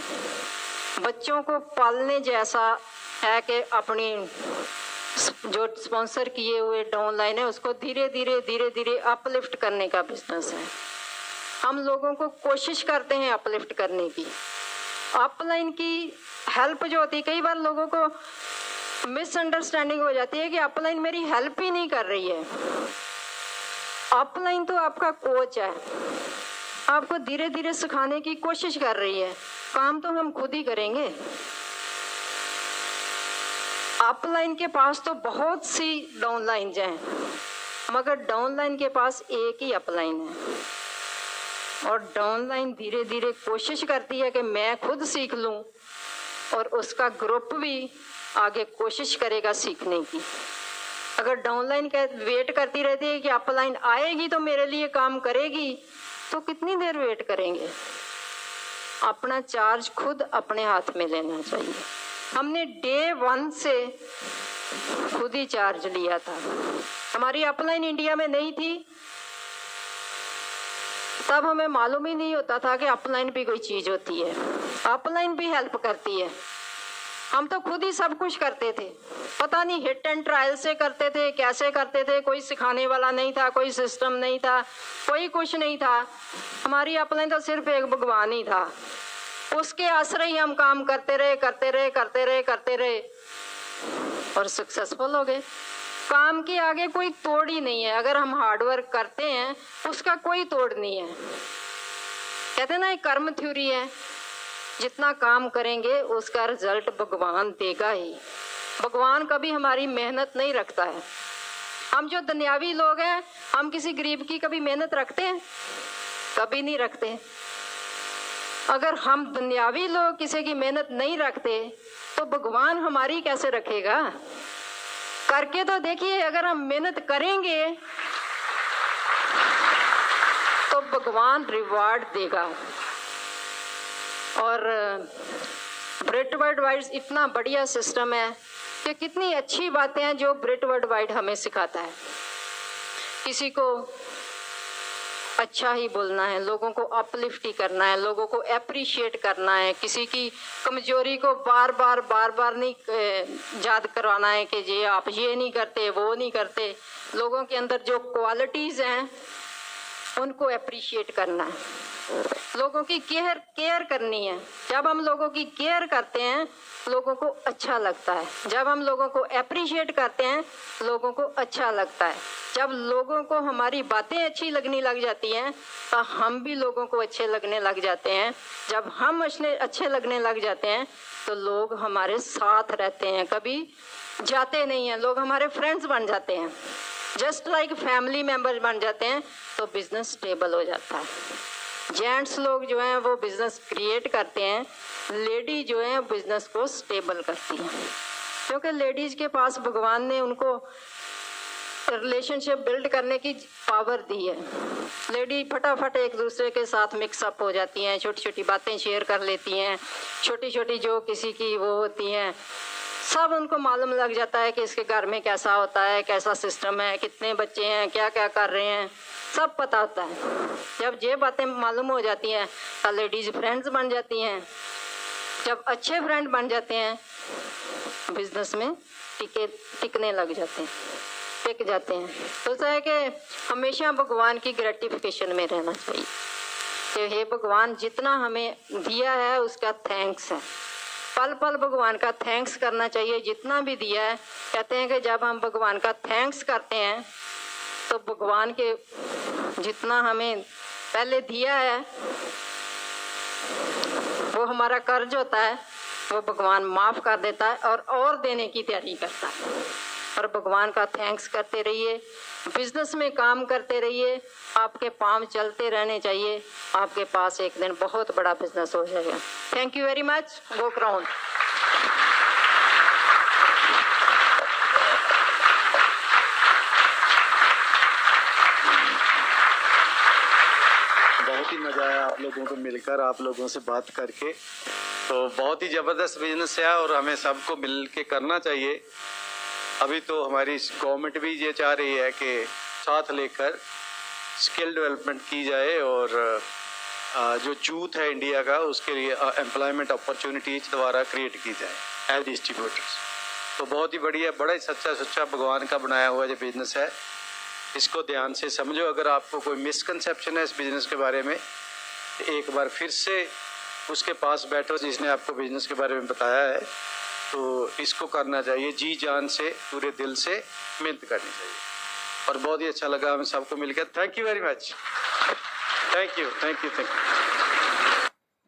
[SPEAKER 2] बच्चों को पालने जैसा है कि अपनी जो स्पॉन्सर किए हुए डाउनलाइन है उसको धीरे धीरे अपलिफ्ट करने का बिजनेस है। हम लोगों को कोशिश करते हैं अपलिफ्ट करने की। अपलाइन की हेल्प जो होती है, कई बार लोगों को मिसअंडरस्टैंडिंग हो जाती है कि अपलाइन मेरी हेल्प ही नहीं कर रही है। अपलाइन तो आपका कोच है, आपको धीरे धीरे सिखाने की कोशिश कर रही है। काम तो हम खुद ही करेंगे, अपलाइन के पास तो बहुत सी डाउनलाइन हैं, मगर डाउनलाइन के पास एक ही अपलाइन है। और डाउनलाइन धीरे धीरे कोशिश करती है कि मैं खुद सीख लूं, और उसका ग्रुप भी आगे कोशिश करेगा सीखने की। अगर डाउनलाइन का वेट करती रहती है कि अपलाइन आएगी तो मेरे लिए काम करेगी, तो कितनी देर वेट करेंगे। अपना चार्ज खुद अपने हाथ में लेना चाहिए। हमने डे 1 से खुद ही चार्ज लिया था। हमारी अपलाइन इंडिया में नहीं थी, तब हमें मालूम ही नहीं होता था कि अपलाइन भी कोई चीज होती है, अपलाइन भी हेल्प करती है। हम तो खुद ही सब कुछ करते थे, पता नहीं हिट एंड ट्रायल से करते थे, कैसे करते थे, कोई सिखाने वाला नहीं था, कोई सिस्टम नहीं था, कोई कुछ नहीं था। हमारी अपलाइन तो सिर्फ एक भगवान ही था, उसके आश्रय ही हम काम करते रहे और सक्सेसफुल हो गए। काम के आगे कोई तोड़ ही नहीं है। अगर हम हार्डवर्क करते हैं उसका कोई तोड़ नहीं है। कहते हैं ना, एक कर्म थ्योरी है, जितना काम करेंगे उसका रिजल्ट भगवान देगा ही। भगवान कभी हमारी मेहनत नहीं रखता है। हम जो दुनियावी लोग हैं, हम किसी गरीब की कभी मेहनत रखते हैं? कभी नहीं रखते। अगर हम दुनियावी लोग किसी की मेहनत नहीं रखते तो भगवान हमारी कैसे रखेगा? करके तो देखिए, अगर हम मेहनत करेंगे तो भगवान रिवार्ड देगा। और ब्रेट वर्ल्ड वाइड इतना बढ़िया सिस्टम है कि कितनी अच्छी बातें हैं जो ब्रेट वर्ल्ड वाइड हमें सिखाता है। किसी को अच्छा ही बोलना है, लोगों को अपलिफ्ट ही करना है, लोगों को एप्रिशिएट करना है, किसी की कमजोरी को बार बार नहीं याद करवाना है कि ये आप ये नहीं करते, वो नहीं करते। लोगों के अंदर जो क्वालिटीज हैं उनको एप्रिशिएट करना है, लोगों की केयर करनी है। जब हम लोगों की केयर करते हैं लोगों को अच्छा लगता है, जब हम लोगों को एप्रिशिएट करते हैं लोगों को अच्छा लगता है। जब लोगों को हमारी बातें अच्छी लगने लग जाती हैं तो हम भी लोगों को अच्छे लगने लग जाते हैं। जब हम अच्छे लगने लग जाते हैं तो लोग हमारे साथ रहते हैं, कभी जाते नहीं हैं, लोग हमारे फ्रेंड्स बन जाते हैं, जस्ट लाइक फैमिली मेंबर्स बन जाते हैं, तो बिजनेस स्टेबल हो जाता है। जेंट्स लोग जो हैं वो बिजनेस क्रिएट करते हैं, लेडी जो है बिजनेस को स्टेबल करती हैं, क्योंकि लेडीज के पास भगवान ने उनको रिलेशनशिप बिल्ड करने की पावर दी है। लेडी फटाफट एक दूसरे के साथ मिक्सअप हो जाती हैं, छोटी छोटी बातें शेयर कर लेती हैं, छोटी छोटी जो किसी की वो होती हैं सब उनको मालूम लग जाता है कि इसके घर में कैसा होता है, कैसा सिस्टम है, कितने बच्चे हैं, क्या क्या कर रहे हैं, सब पता होता है। जब ये बातें मालूम हो जाती हैं तो लेडीज फ्रेंड्स बन जाती हैं। जब अच्छे फ्रेंड बन जाते हैं बिजनेस में टिकने लग जाते हैं, टिक जाते हैं। तो ऐसा है कि हमेशा भगवान की ग्रेटिफिकेशन में रहना चाहिए कि हे भगवान जितना हमें दिया है उसका थैंक्स है। पल पल भगवान का थैंक्स करना चाहिए, जितना भी दिया है। कहते हैं कि जब हम भगवान का थैंक्स करते हैं तो भगवान के जितना हमें पहले दिया है वो हमारा कर्ज होता है, वो भगवान माफ कर देता है और देने की तैयारी करता है। और भगवान का थैंक्स करते रहिए, बिजनेस में काम करते रहिए, आपके पाँव चलते रहने चाहिए, आपके पास एक दिन बहुत बड़ा बिजनेस हो जाएगा। Thank you very much. Go crown.
[SPEAKER 1] बहुत ही मजा आया आप लोगों को मिलकर, आप लोगों से बात करके। तो बहुत ही जबरदस्त बिजनेस है और हमें सबको मिल के करना चाहिए। अभी तो हमारी गवर्नमेंट भी ये चाह रही है कि साथ लेकर स्किल डेवलपमेंट की जाए और जो यूथ है इंडिया का उसके लिए एम्प्लॉयमेंट अपॉर्चुनिटीज दोबारा क्रिएट की जाए एज डिस्ट्रीब्यूटर्स। तो बहुत ही बढ़िया, बड़ा ही सच्चा भगवान का बनाया हुआ जो बिजनेस है, इसको ध्यान से समझो। अगर आपको कोई मिसकंसेप्शन है इस बिजनेस के बारे में, एक बार फिर से उसके पास बैठो जिसने आपको बिजनेस के बारे में बताया है, तो इसको करना चाहिए, जी जान से पूरे दिल से मेहनत करनी चाहिए। और बहुत ही अच्छा लगा हमें सबको मिलकर। Thank you very much. Thank you.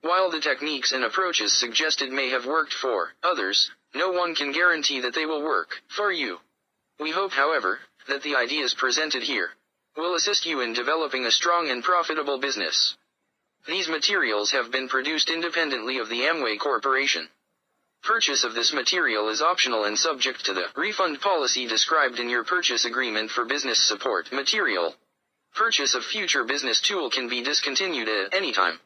[SPEAKER 3] While the techniques and approaches suggested may have worked for others, no one can guarantee that they will work for you. We hope, however, that the ideas presented here will assist you in developing a strong and profitable business. These materials have been produced independently of the Amway Corporation. Purchase of this material is optional and subject to the refund policy described in your purchase agreement for business support material. Purchase of future business tool can be discontinued at any time.